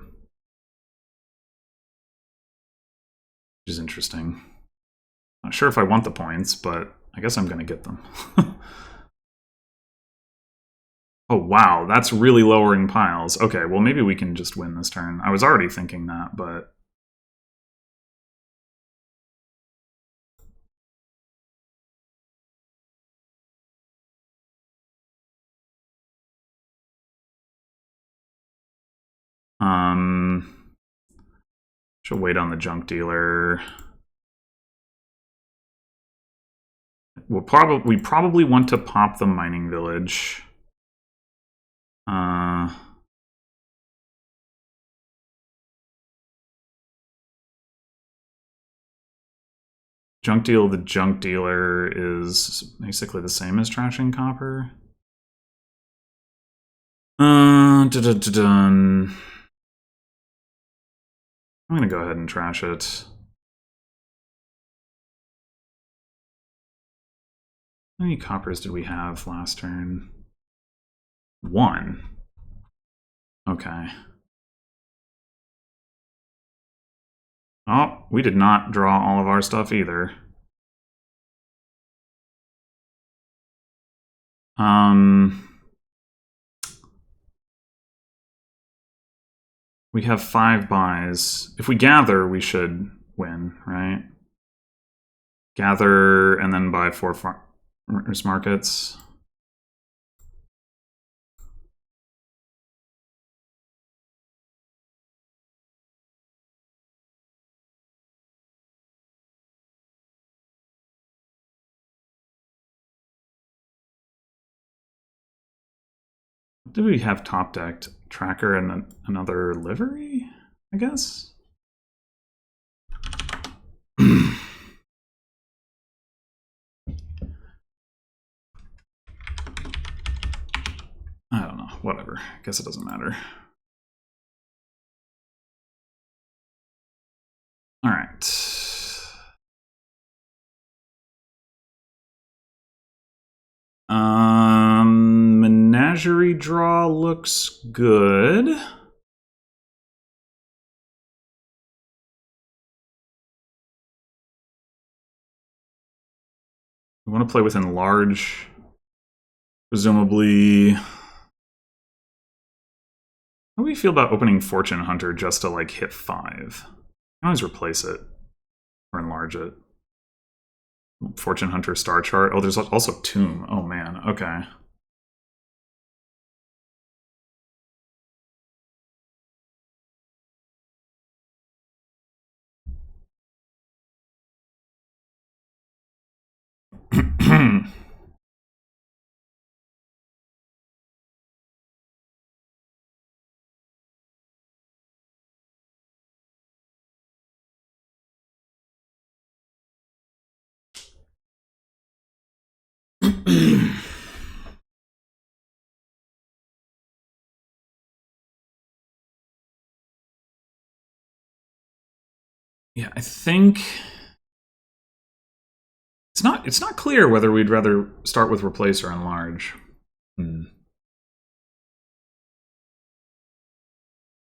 Speaker 1: Which is interesting. Not sure if I want the points, but I guess I'm going to get them. Oh, wow, that's really lowering piles. Okay, well, maybe we can just win this turn. I was already thinking that, but... Should wait on the junk dealer. We probably want to pop the mining village. Junk deal, the junk dealer is basically the same as trashing copper. I'm gonna go ahead and trash it. How many coppers did we have last turn? 1. Okay. Oh, we did not draw all of our stuff either. We have 5 buys. If we gather, we should win, right? Gather and then buy 4 farmers markets. Do we have top decked tracker and another livery, I guess? I don't know, whatever. I guess it doesn't matter. All right. Menagerie draw looks good. We want to play within large Presumably... How do we feel about opening Fortune Hunter just to, like, hit 5? I can always replace it. Or enlarge it. Fortune Hunter star chart. Oh, there's also Tomb. Oh, man. Okay. Yeah, I think it's not clear whether we'd rather start with replace or enlarge. All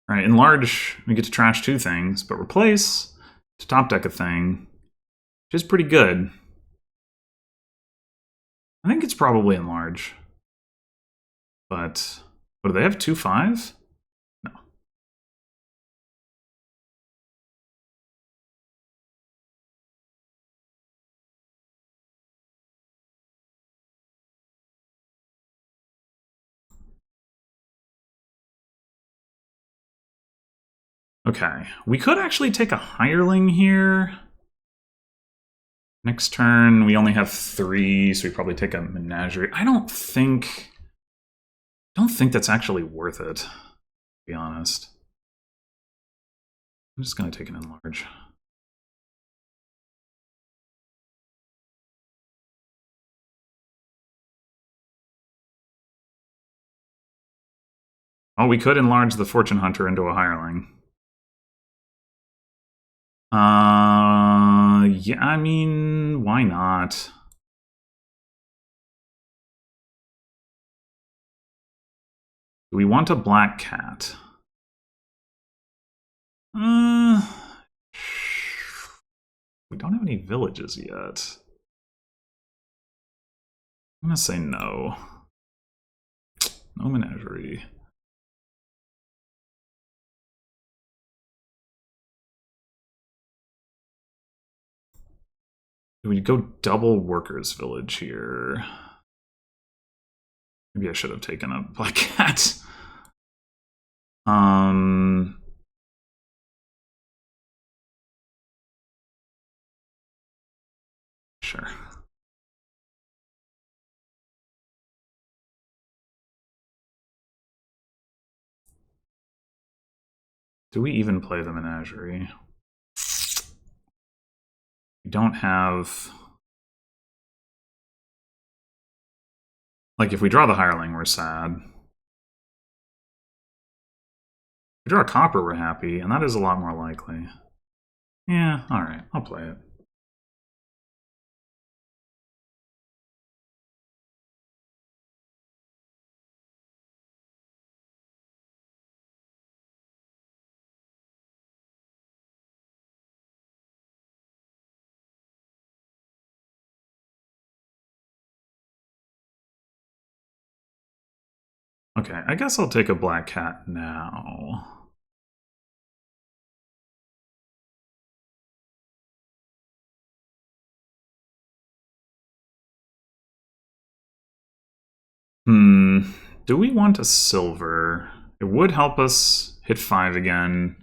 Speaker 1: right, enlarge, we get to trash 2 things, but replace to top deck a thing, which is pretty good. I think it's probably enlarge. But what do they have? 2/5? No. Okay, we could actually take a hireling here. Next turn, we only have 3, so we probably take a menagerie. I don't think that's actually worth it, to be honest. I'm just going to take an enlarge. Oh, we could enlarge the Fortune Hunter into a hireling. Yeah, I mean, why not? Do we want a black cat? We don't have any villages yet. I'm gonna say no. No menagerie. Do we go double workers village here? Maybe I should have taken a black cat. Sure. Do we even play the menagerie? We don't have... Like, if we draw the hireling, we're sad. If we draw a copper, we're happy, and that is a lot more likely. Yeah, alright, I'll play it. Okay, I guess I'll take a black cat now. Do we want a silver? It would help us hit 5 again.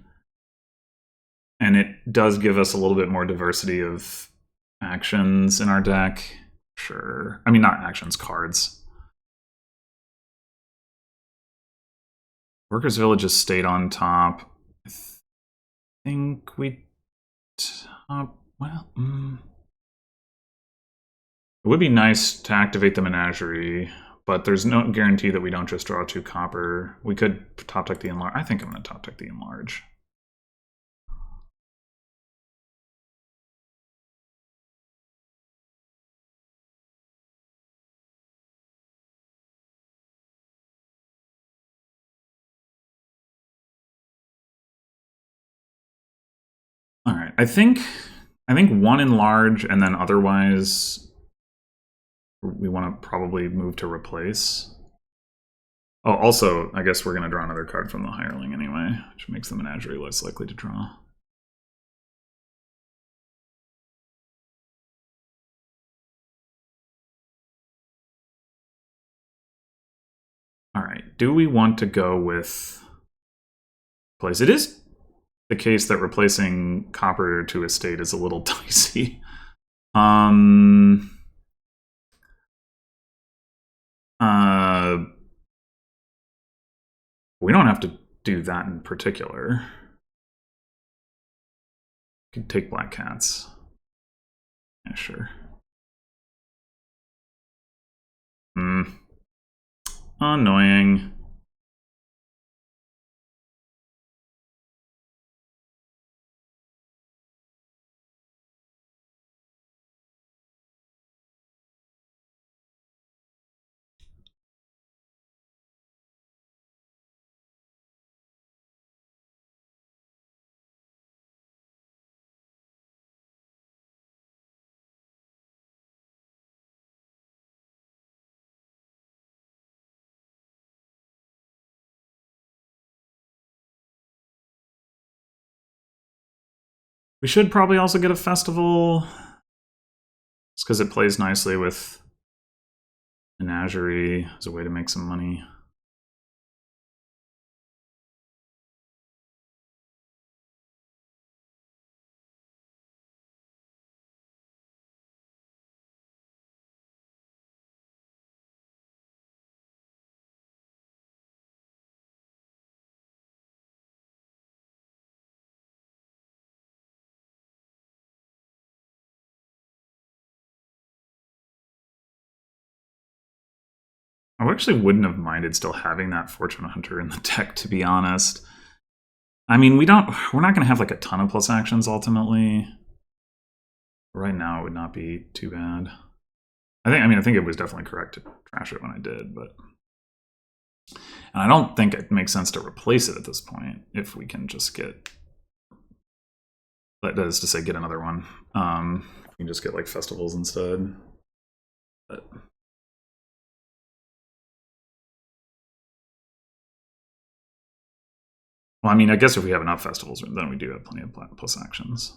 Speaker 1: And it does give us a little bit more diversity of actions in our deck. Sure. I mean, not actions, cards. Workers' Village has stayed on top. I think we top... Well, It would be nice to activate the menagerie, but there's no guarantee that we don't just draw 2 copper. We could top deck the enlarge. I think I'm going to top deck the enlarge. All right, I think 1 enlarge and then otherwise We want to probably move to replace. Oh, also, I guess we're going to draw another card from the hireling anyway, which makes the menagerie less likely to draw. All right, do we want to go with place? It is the case that replacing copper to estate is a little dicey. We don't have to do that in particular. Could take black cats. Yeah, sure. Annoying. We should probably also get a festival. Just because it plays nicely with menagerie as a way to make some money. I actually wouldn't have minded still having that Fortune Hunter in the deck, to be honest. I mean, we're not going to have like a ton of plus actions ultimately. Right now, it would not be too bad. I think it was definitely correct to trash it when I did, but and I don't think it makes sense to replace it at this point if we can just get. That is to say, get another one. We can just get like festivals instead. But well, I mean, I guess if we have enough festivals, then we do have plenty of plus actions.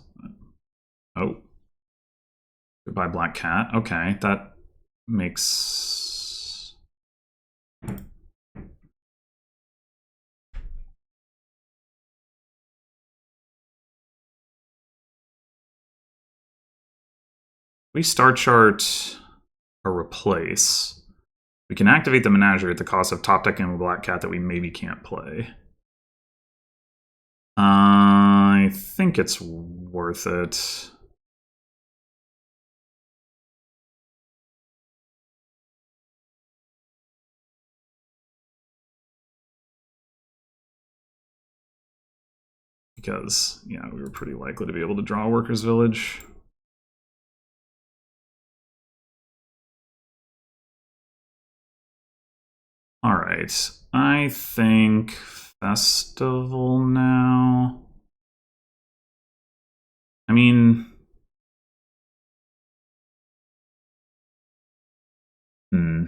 Speaker 1: Oh. Goodbye, Black Cat. Okay, that makes... We star chart a replace. We can activate the menagerie at the cost of top decking a Black Cat that we maybe can't play. I think it's worth it. Because, yeah, we were pretty likely to be able to draw a Workers' Village. All right, I think Festival now. I mean, I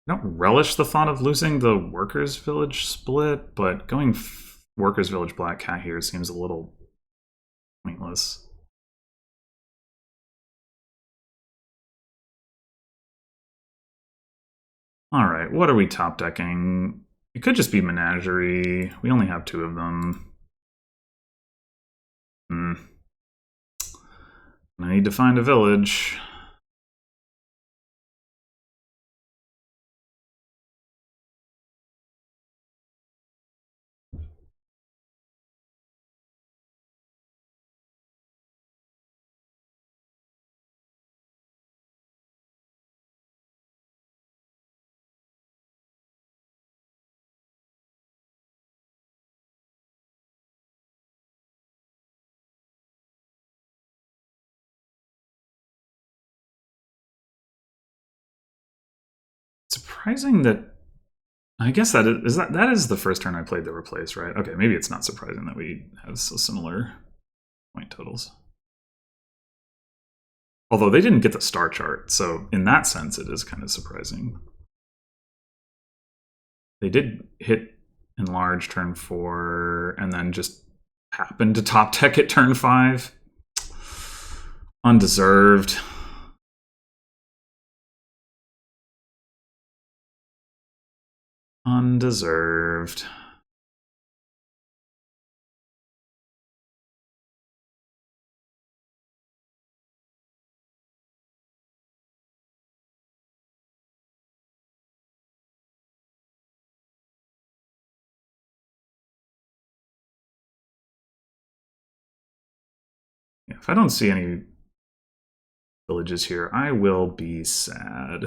Speaker 1: don't relish the thought of losing the Workers' Village split, but going Workers' Village Black Cat here seems a little pointless. All right, what are we top decking? It could just be Menagerie. We only have 2 of them. I need to find a village. Surprising that I guess that is the first turn I played the replace, right? Okay, maybe it's not surprising that we have so similar point totals. Although they didn't get the star chart, so in that sense it is kind of surprising. They did hit enlarge turn 4 and then just happened to top deck at turn 5. Undeserved. Undeserved. Yeah, if I don't see any villages here, I will be sad.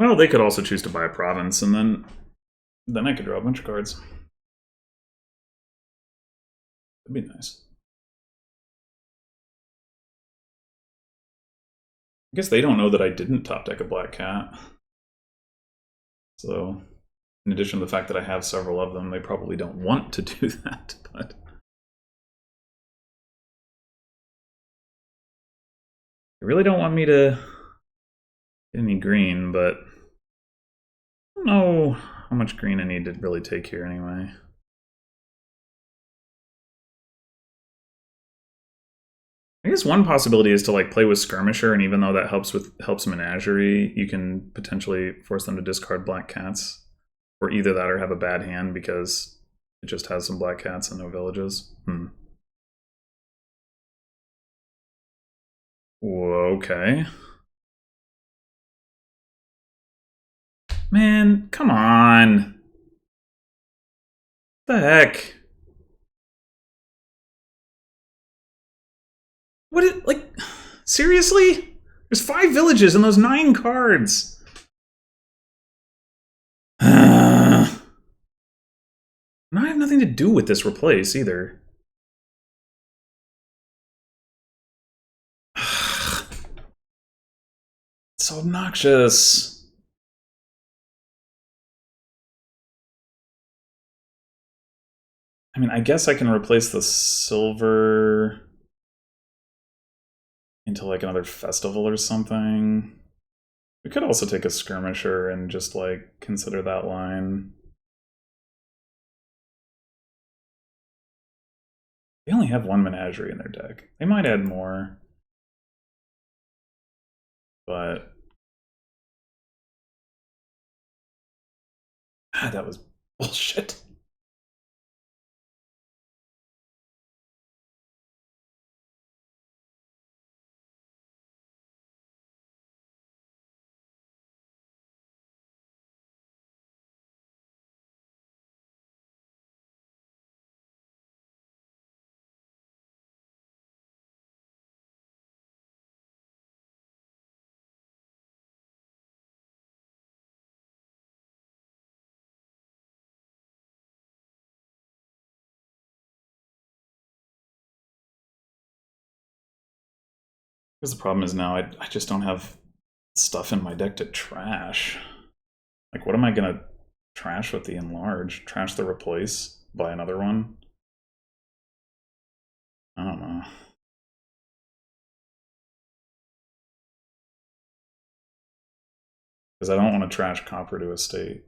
Speaker 1: Well, they could also choose to buy a province, and then I could draw a bunch of cards. That'd be nice. I guess they don't know that I didn't top deck a black cat. So, in addition to the fact that I have several of them, they probably don't want to do that, but... They really don't want me to get any green, but I don't know how much green I need to really take here anyway. I guess one possibility is to like play with Skirmisher, and even though that helps Menagerie, you can potentially force them to discard black cats, or either that or have a bad hand because it just has some black cats and no villages. Whoa, okay. Man, come on. What the heck? What is, like, seriously? There's 5 villages and those 9 cards. And I have nothing to do with this replace either. So obnoxious. I mean, I guess I can replace the silver into like another festival or something. We could also take a skirmisher and just like consider that line. They only have 1 menagerie in their deck. They might add more. But that was bullshit. Because the problem is now I just don't have stuff in my deck to trash. Like, what am I gonna trash with the enlarge? Trash the replace? Buy another one? I don't know. Because I don't want to trash copper to estate.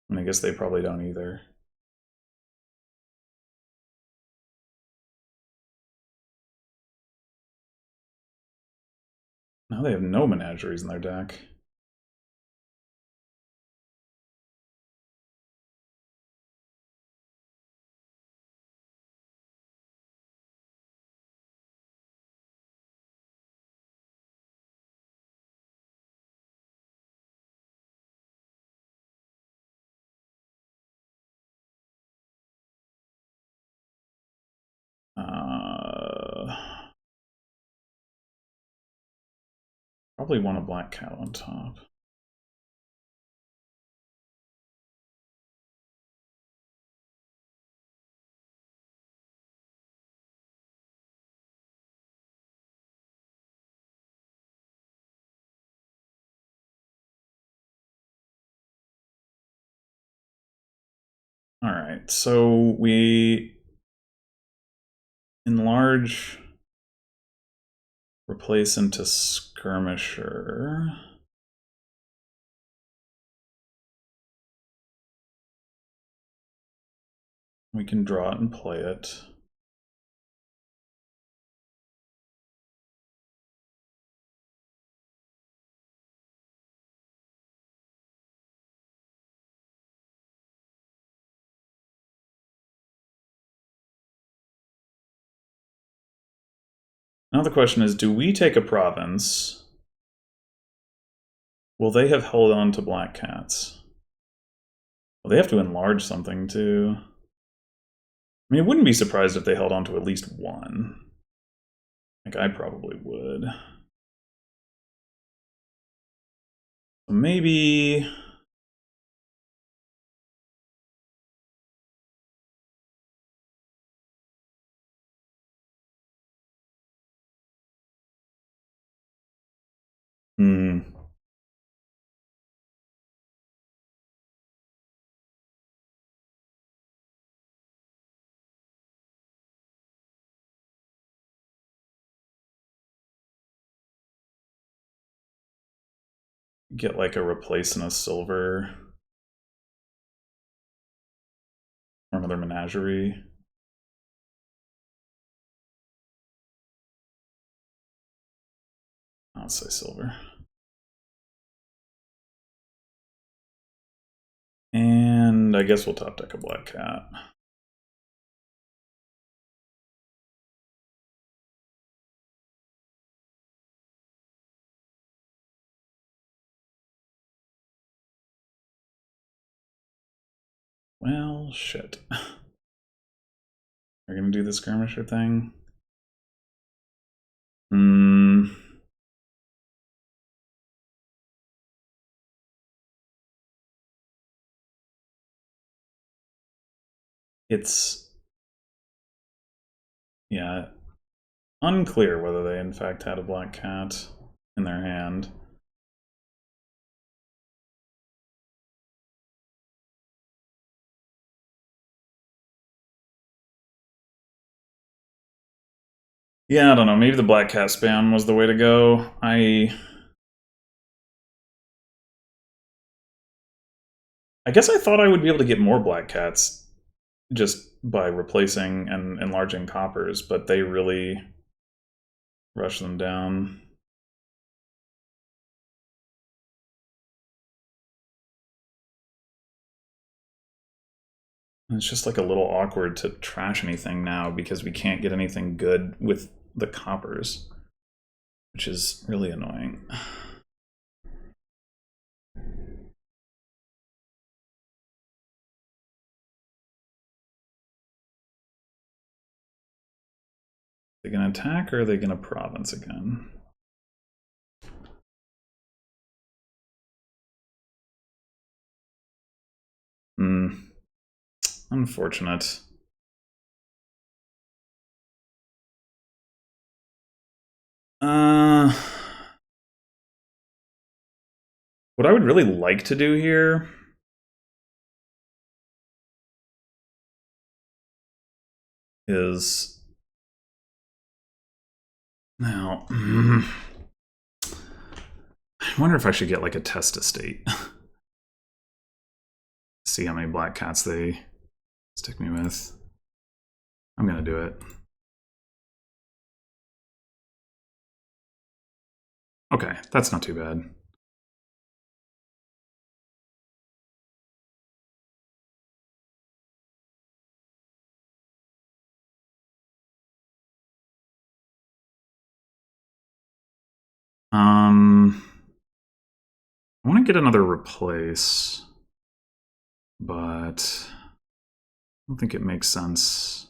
Speaker 1: And I guess they probably don't either. Now they have no menageries in their deck. Probably want a black cat on top. All right, so we enlarge, replace into skirmisher. We can draw it and play it. Now the question is, do we take a province? Will they have held on to black cats? Well, they have to enlarge something too. I mean, I wouldn't be surprised if they held on to at least one. Like, I probably would. Maybe... Get like a replace and a silver. Or another menagerie. I'll say silver. And I guess we'll top deck a black cat. Well, shit. We're gonna do the skirmisher thing? It's... yeah, unclear whether they in fact had a black cat in their hand. Yeah, I don't know. Maybe the black cat spam was the way to go. I guess I thought I would be able to get more black cats just by replacing and enlarging coppers, but they really rush them down. And it's just like a little awkward to trash anything now because we can't get anything good with the coppers, which is really annoying. Are they gonna attack or are they gonna province again? Unfortunate. What I would really like to do here is now. I wonder if I should get like a test estate. See how many black cats they stick me with. I'm gonna do it. Okay, that's not too bad. I want to get another replace, but I don't think it makes sense.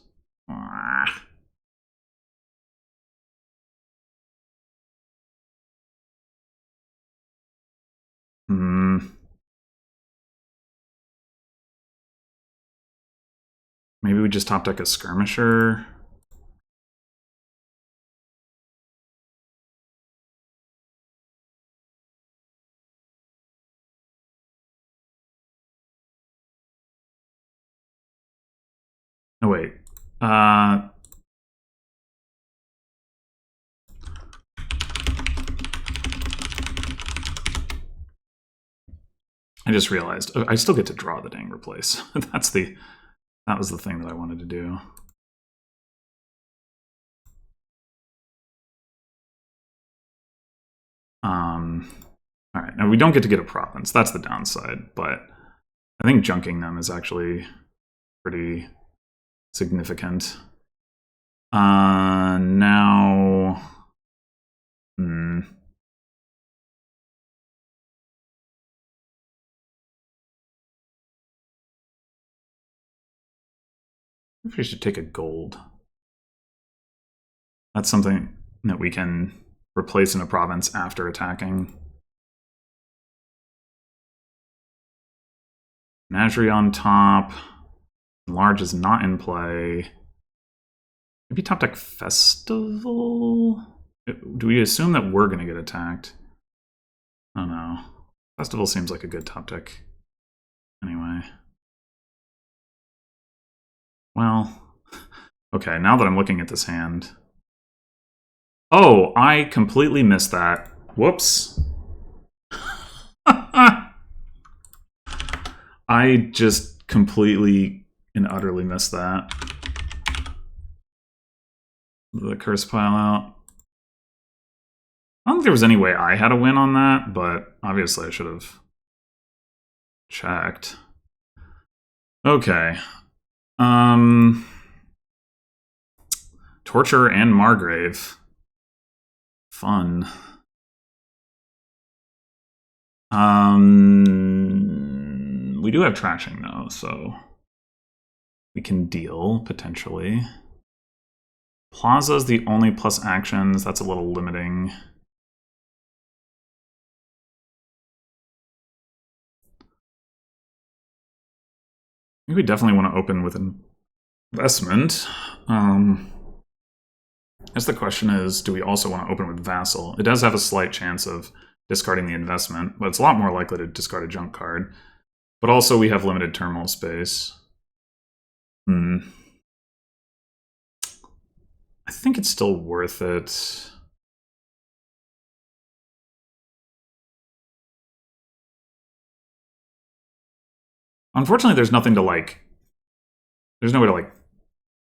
Speaker 1: Maybe we just top deck a skirmisher. No, wait. I just realized I still get to draw the dang replace. That was the thing that I wanted to do. All right, now we don't get to get a province. That's the downside, but I think junking them is actually pretty significant. Now... Maybe we should take a gold. That's something that we can replace in a province after attacking. Menagerie on top. Large is not in play. Maybe top deck Festival? Do we assume that we're going to get attacked? I don't know. Festival seems like a good top deck. Anyway. Well, okay, now that I'm looking at this hand... Oh, I completely missed that. Whoops. I just completely and utterly missed that. The curse pile out. I don't think there was any way I had a win on that, but obviously I should have checked. Okay. Torture and Margrave. Fun. We do have trashing though, so we can deal potentially. Plaza's the only plus actions. That's a little limiting. I think we definitely want to open with investment. I guess the question is, do we also want to open with Vassal? It does have a slight chance of discarding the investment, but it's a lot more likely to discard a junk card. But also we have limited terminal space. I think it's still worth it. Unfortunately, there's nothing to there's no way to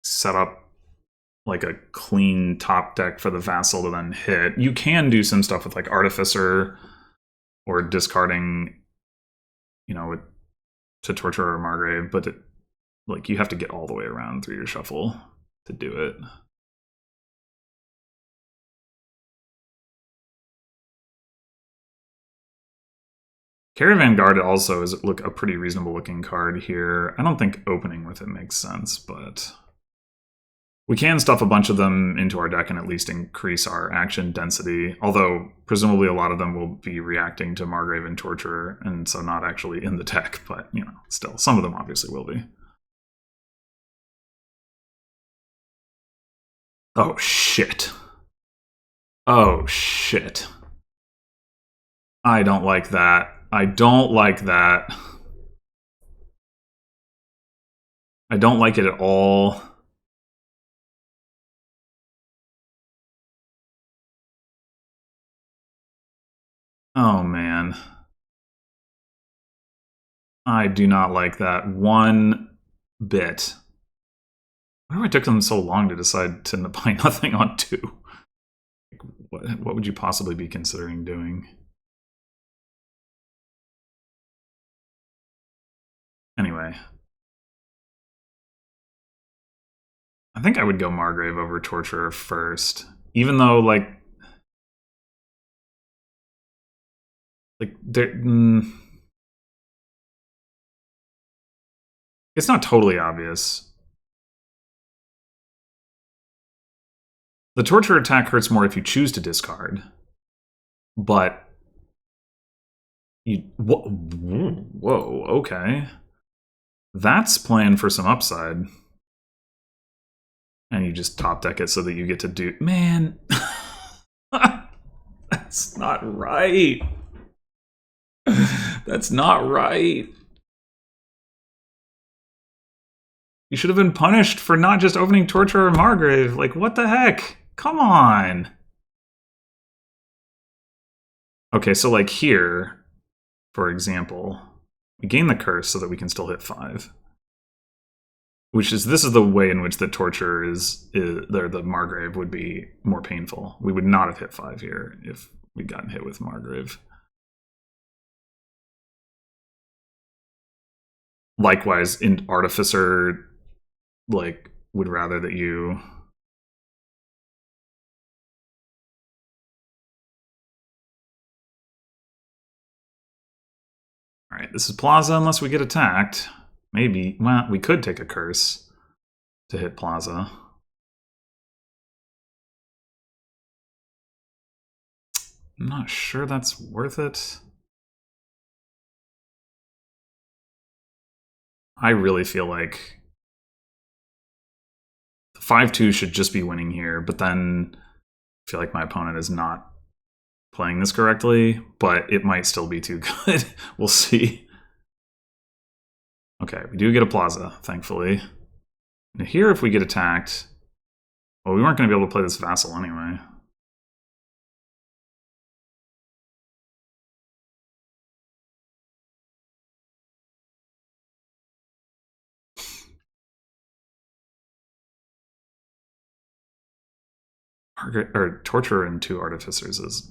Speaker 1: set up like a clean top deck for the Vassal to then hit. You can do some stuff with Artificer or discarding, to Torture or Margrave, but you have to get all the way around through your shuffle to do it. Caravan Guard also is a pretty reasonable looking card here. I don't think opening with it makes sense, but we can stuff a bunch of them into our deck and at least increase our action density, although presumably a lot of them will be reacting to Margrave and Torture, and so not actually in the deck, but, still, some of them obviously will be. Oh, shit. Oh, shit. I don't like that. I don't like that. I don't like it at all. Oh, man. I do not like that one bit. Why do I took them so long to decide to buy nothing on 2? What would you possibly be considering doing? Anyway. I think I would go Margrave over Torturer first. Even though, it's not totally obvious. The Torture attack hurts more if you choose to discard. But... Whoa, okay. That's playing for some upside. And you just top deck it so that you get to do... Man! That's not right. That's not right. You should have been punished for not just opening Torture or Margrave. Like, what the heck? Come on. Okay, so like here, for example, we gain the curse so that we can still hit 5. This is the way in which the Torture the Margrave would be more painful. We would not have hit 5 here if we'd gotten hit with Margrave. Likewise, in Artificer, like, would rather that you... Alright, this is Plaza unless we get attacked. Maybe. Well, we could take a curse to hit Plaza. I'm not sure that's worth it. I really feel like the 5-2 should just be winning here, but then I feel like my opponent is not playing this correctly, but it might still be too good. We'll see. Okay, we do get a Plaza, thankfully. Now here, if we get attacked... Well, we weren't going to be able to play this Vassal anyway. Or Torture and 2 Artificers is...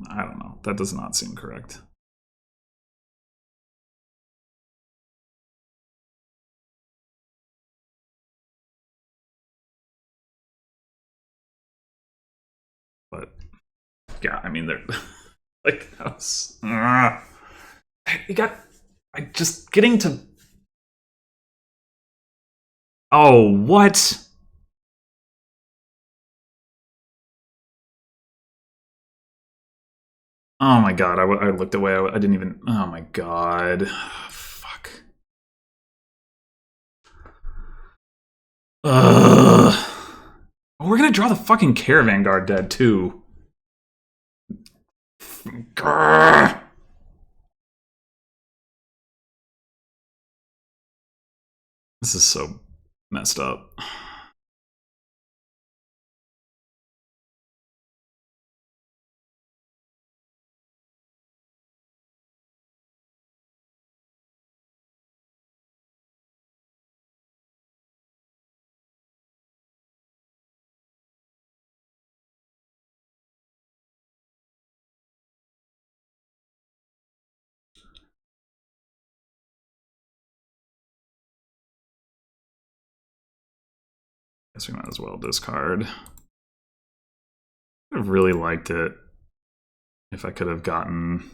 Speaker 1: I don't know. That does not seem correct. But, yeah, I mean, they're... like, that was... You got... just getting to... Oh, what? Oh my god, I looked away, I didn't even... Oh my god. Fuck. Ugh. We're gonna draw the fucking Caravan Guard dead, too. Grr. This is so messed up. Guess we might as well discard. I would have really liked it if I could have gotten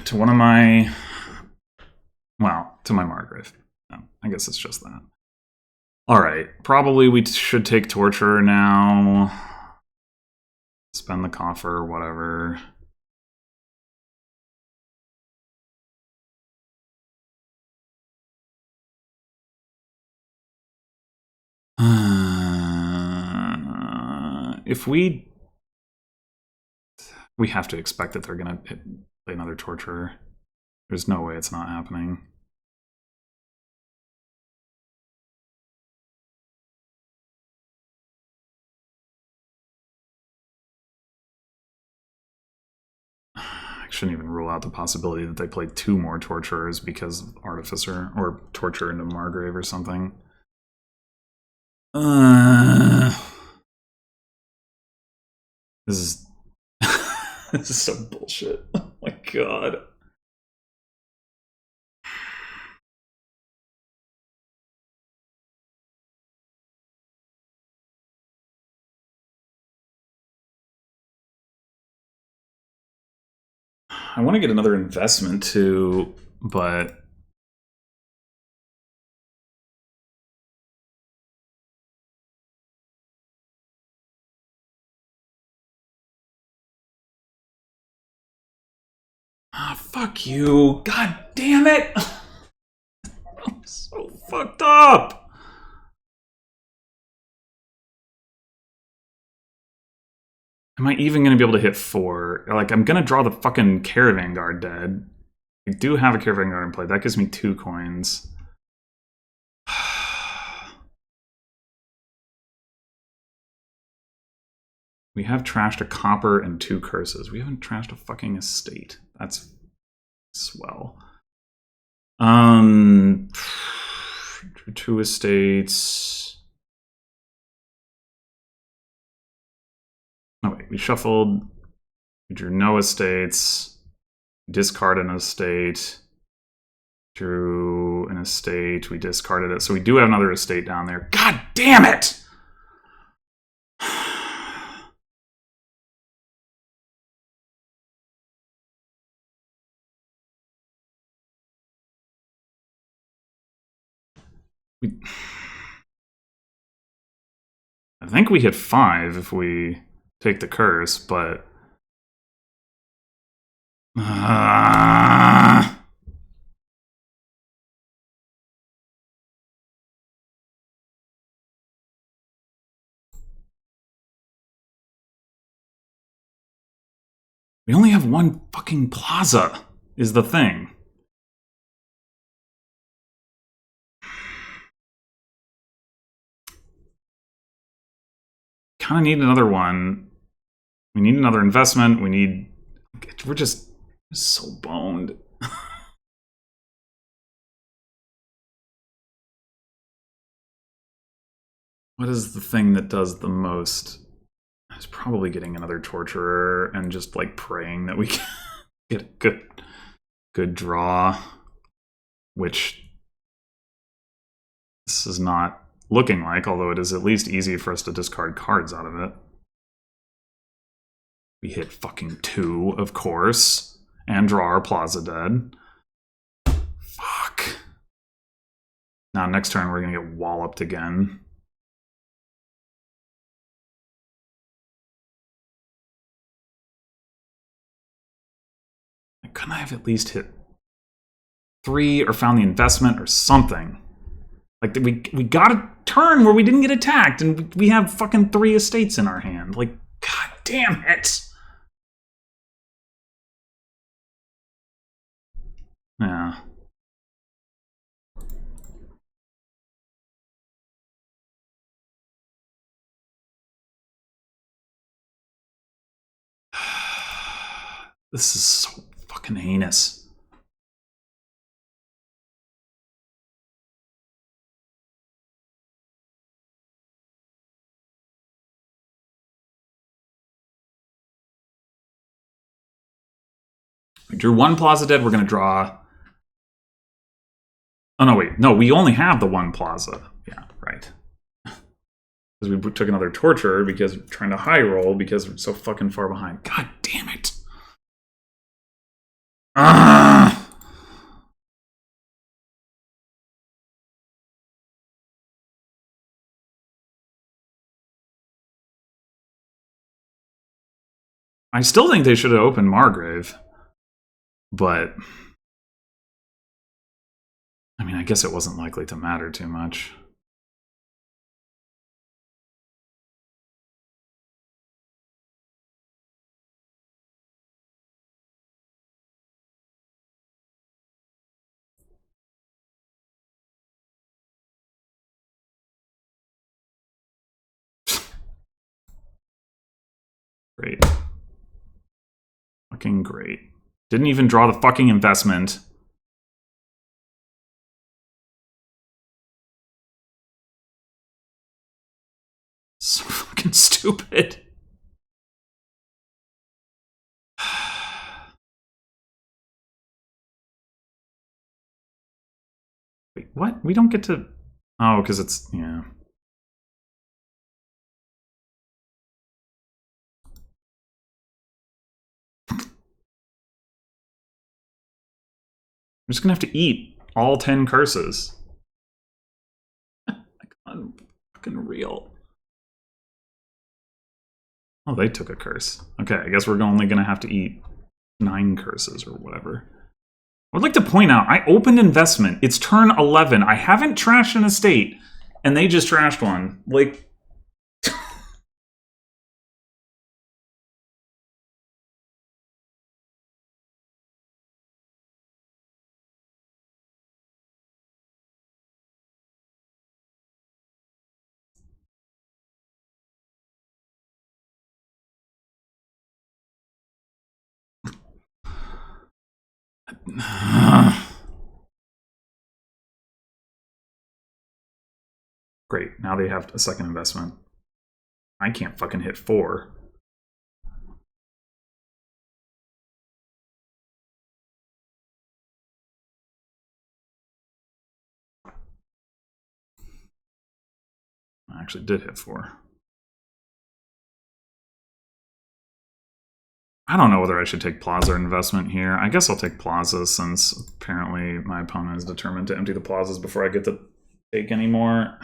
Speaker 1: to one of my... Well, to my Margrave. No, I guess it's just that. Alright, probably we should take Torture now. Spend the coffer, whatever. If we have to expect that they're gonna play another Torturer. There's no way it's not happening. I shouldn't even rule out the possibility that they play 2 more Torturers because of Artificer, or Torture into Margrave or something. This is this is some bullshit. Oh my god. I want to get another investment too, but fuck you. God damn it. I'm so fucked up. Am I even going to be able to hit 4? Like, I'm going to draw the fucking Caravan Guard dead. I do have a Caravan Guard in play. That gives me 2 coins. We have trashed a copper and 2 curses. We haven't trashed a fucking estate. That's swell. 2 estates. Oh wait, we shuffled. We drew no estates. Discard an estate. Drew an estate. We discarded it. So we do have another estate down there. God damn it! I think we hit 5 if we take the curse, but... We only have 1 fucking plaza, is the thing. Kind of need another one. We need another investment. We need... We're just so boned. What is the thing that does the most? It's probably getting another torturer and just like praying that we can get a good draw, which this is not looking like, although it is at least easy for us to discard cards out of it. We hit fucking 2, of course, and draw our Plaza dead. Fuck. Now next turn we're gonna get walloped again. Couldn't I have at least hit 3 or found the investment or something? Like, we got a turn where we didn't get attacked and we have fucking 3 estates in our hand. Like, god damn it! Yeah. This is so fucking heinous. We drew 1 Plaza dead, we're gonna draw... Oh no, wait. No, we only have the 1 Plaza. Yeah, right. Because we took another Torturer because we're trying to high roll because we're so fucking far behind. God damn it. Ah! I still think they should have opened Margrave. But... I mean, I guess it wasn't likely to matter too much. Great. Fucking great. Didn't even draw the fucking investment. So fucking stupid. Wait, what? We don't get to... Oh, because it's... Yeah. I'm just gonna have to eat all 10 curses. Like, fucking real. Oh, they took a curse. Okay, I guess we're only gonna have to eat 9 curses or whatever. I would like to point out, I opened investment. It's turn 11. I haven't trashed an estate, and they just trashed one. Like... Great, now they have a second investment. I can't fucking hit 4. I actually did hit 4. I don't know whether I should take Plaza or investment here. I guess I'll take Plaza since apparently my opponent is determined to empty the Plazas before I get to take any more.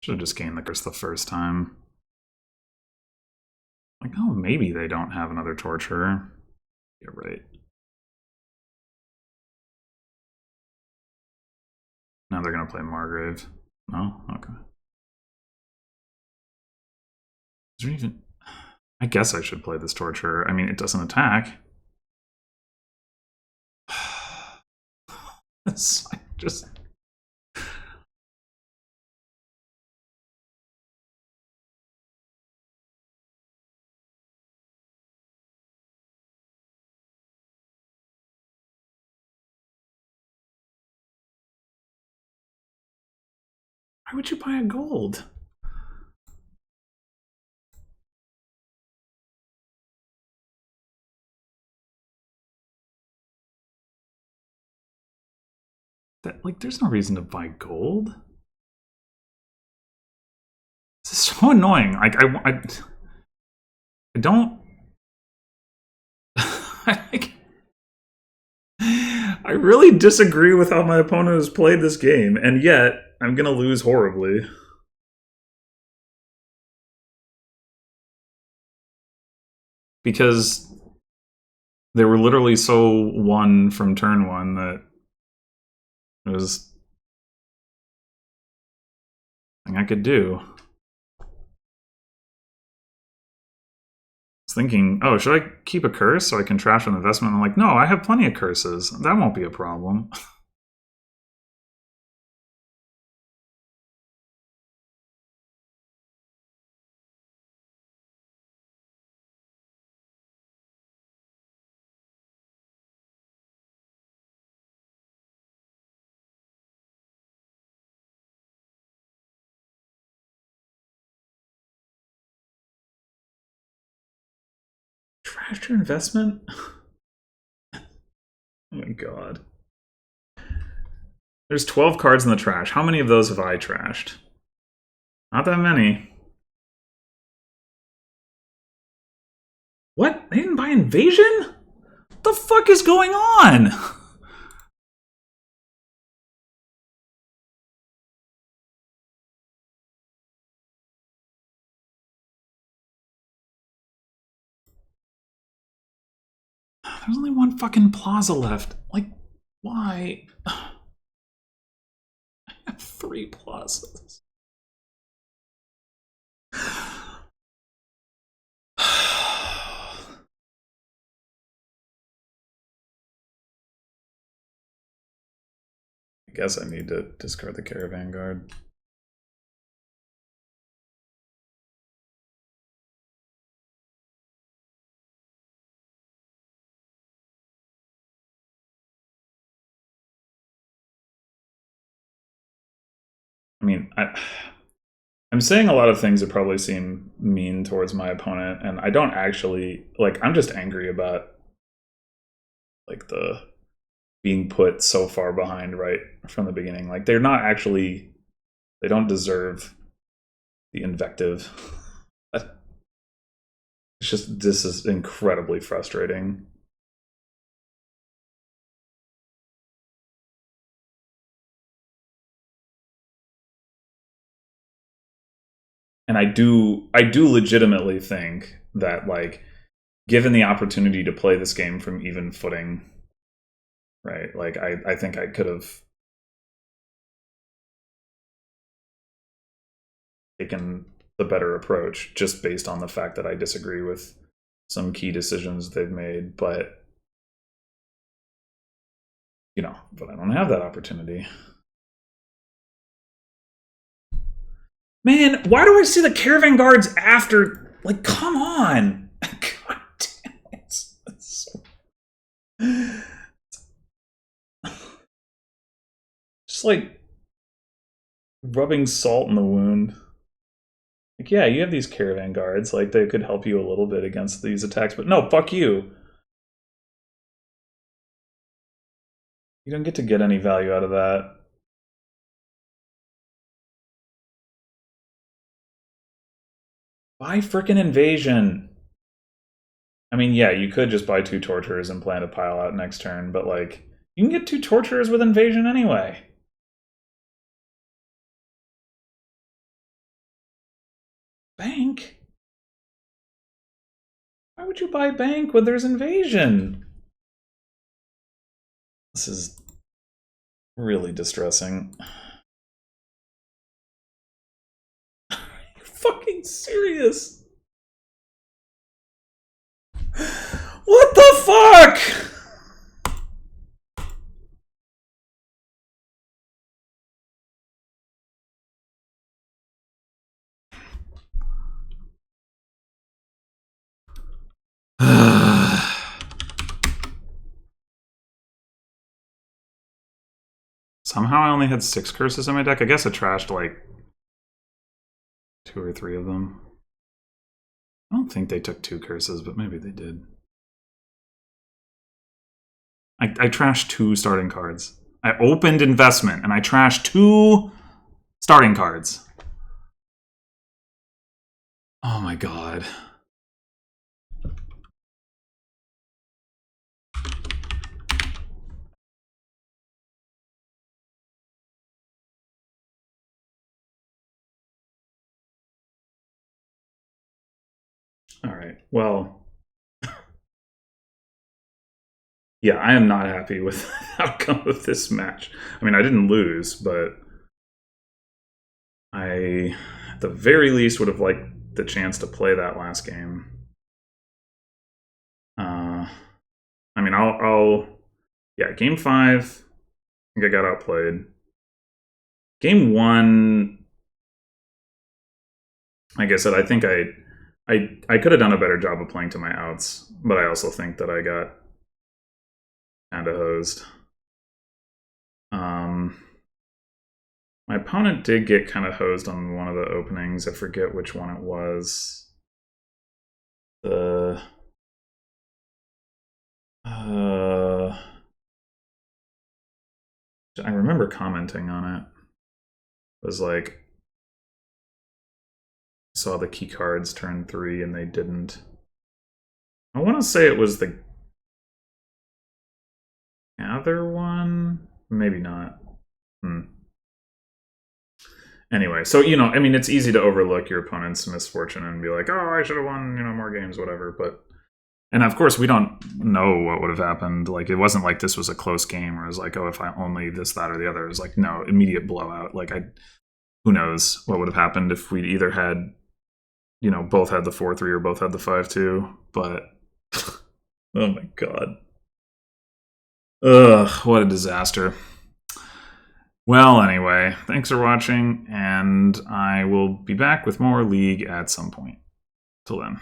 Speaker 1: Should have just gained the curse the first time. Like, oh, maybe they don't have another Torturer. You're right. Now they're going to play Margrave. No? Okay. Is there even... I guess I should play this Torturer. I mean, it doesn't attack. It's just... Why would you buy a gold? That, like, there's no reason to buy gold. This is so annoying. Like, I don't... I really disagree with how my opponent has played this game, and yet I'm gonna lose horribly. Because they were literally so won from turn 1 that it was nothing I could do. I was thinking, oh, should I keep a curse so I can trash an investment? I'm like, no, I have plenty of curses. That won't be a problem. Trash your investment? Oh my god. There's 12 cards in the trash. How many of those have I trashed? Not that many. What? They didn't buy Invasion? What the fuck is going on? There's only one fucking Plaza left. Like, why? I have 3 Plazas. I guess I need to discard the Caravan Guard. I mean, I'm saying a lot of things that probably seem mean towards my opponent, and I don't actually, like, I'm just angry about, like, the being put so far behind right from the beginning. Like, they're not actually, they don't deserve the invective. It's just, this is incredibly frustrating. And I do legitimately think that, like, given the opportunity to play this game from even footing, right? Like, I think I could have taken the better approach just based on the fact that I disagree with some key decisions they've made, but but I don't have that opportunity. Man, why do I see the caravan guards after? Like, come on! God damn it! It's just like rubbing salt in the wound. Like, yeah, you have these caravan guards. Like, they could help you a little bit against these attacks, but no, fuck you. You don't get to get any value out of that. Buy frickin' invasion. I mean, yeah, you could just buy 2 torturers and plan to pile out next turn, but like, you can get 2 torturers with invasion anyway. Bank? Why would you buy bank when there's invasion? This is really distressing. Are you fucking serious? What the fuck? Somehow I only had 6 curses in my deck. I guess I trashed like 2 or 3 of them. I don't think they took 2 curses, but maybe they did. I trashed 2 starting cards. I opened investment and I trashed 2 starting cards. Oh my god. All right, well, yeah, I am not happy with the outcome of this match. I mean, I didn't lose, but I, at the very least, would have liked the chance to play that last game. I mean, yeah, game 5, I think I got outplayed. Game 1, like I said, I think I could have done a better job of playing to my outs, but I also think that I got kind of hosed. My opponent did get kind of hosed on one of the openings. I forget which one it was. I remember commenting on it. It was like, saw the key cards turn 3 and they didn't. I want to say it was the Gather one? Maybe not. Anyway, so, I mean, it's easy to overlook your opponent's misfortune and be like, oh, I should have won, more games, whatever. But, and of course, we don't know what would have happened. Like, it wasn't like this was a close game where it was like, oh, if I only this, that, or the other. It was like, no, immediate blowout. Like, who knows what would have happened if we'd either had, both had the 4-3 or both had the 5-2. But, oh my god. Ugh, what a disaster. Well, anyway, thanks for watching, and I will be back with more League at some point. Till then.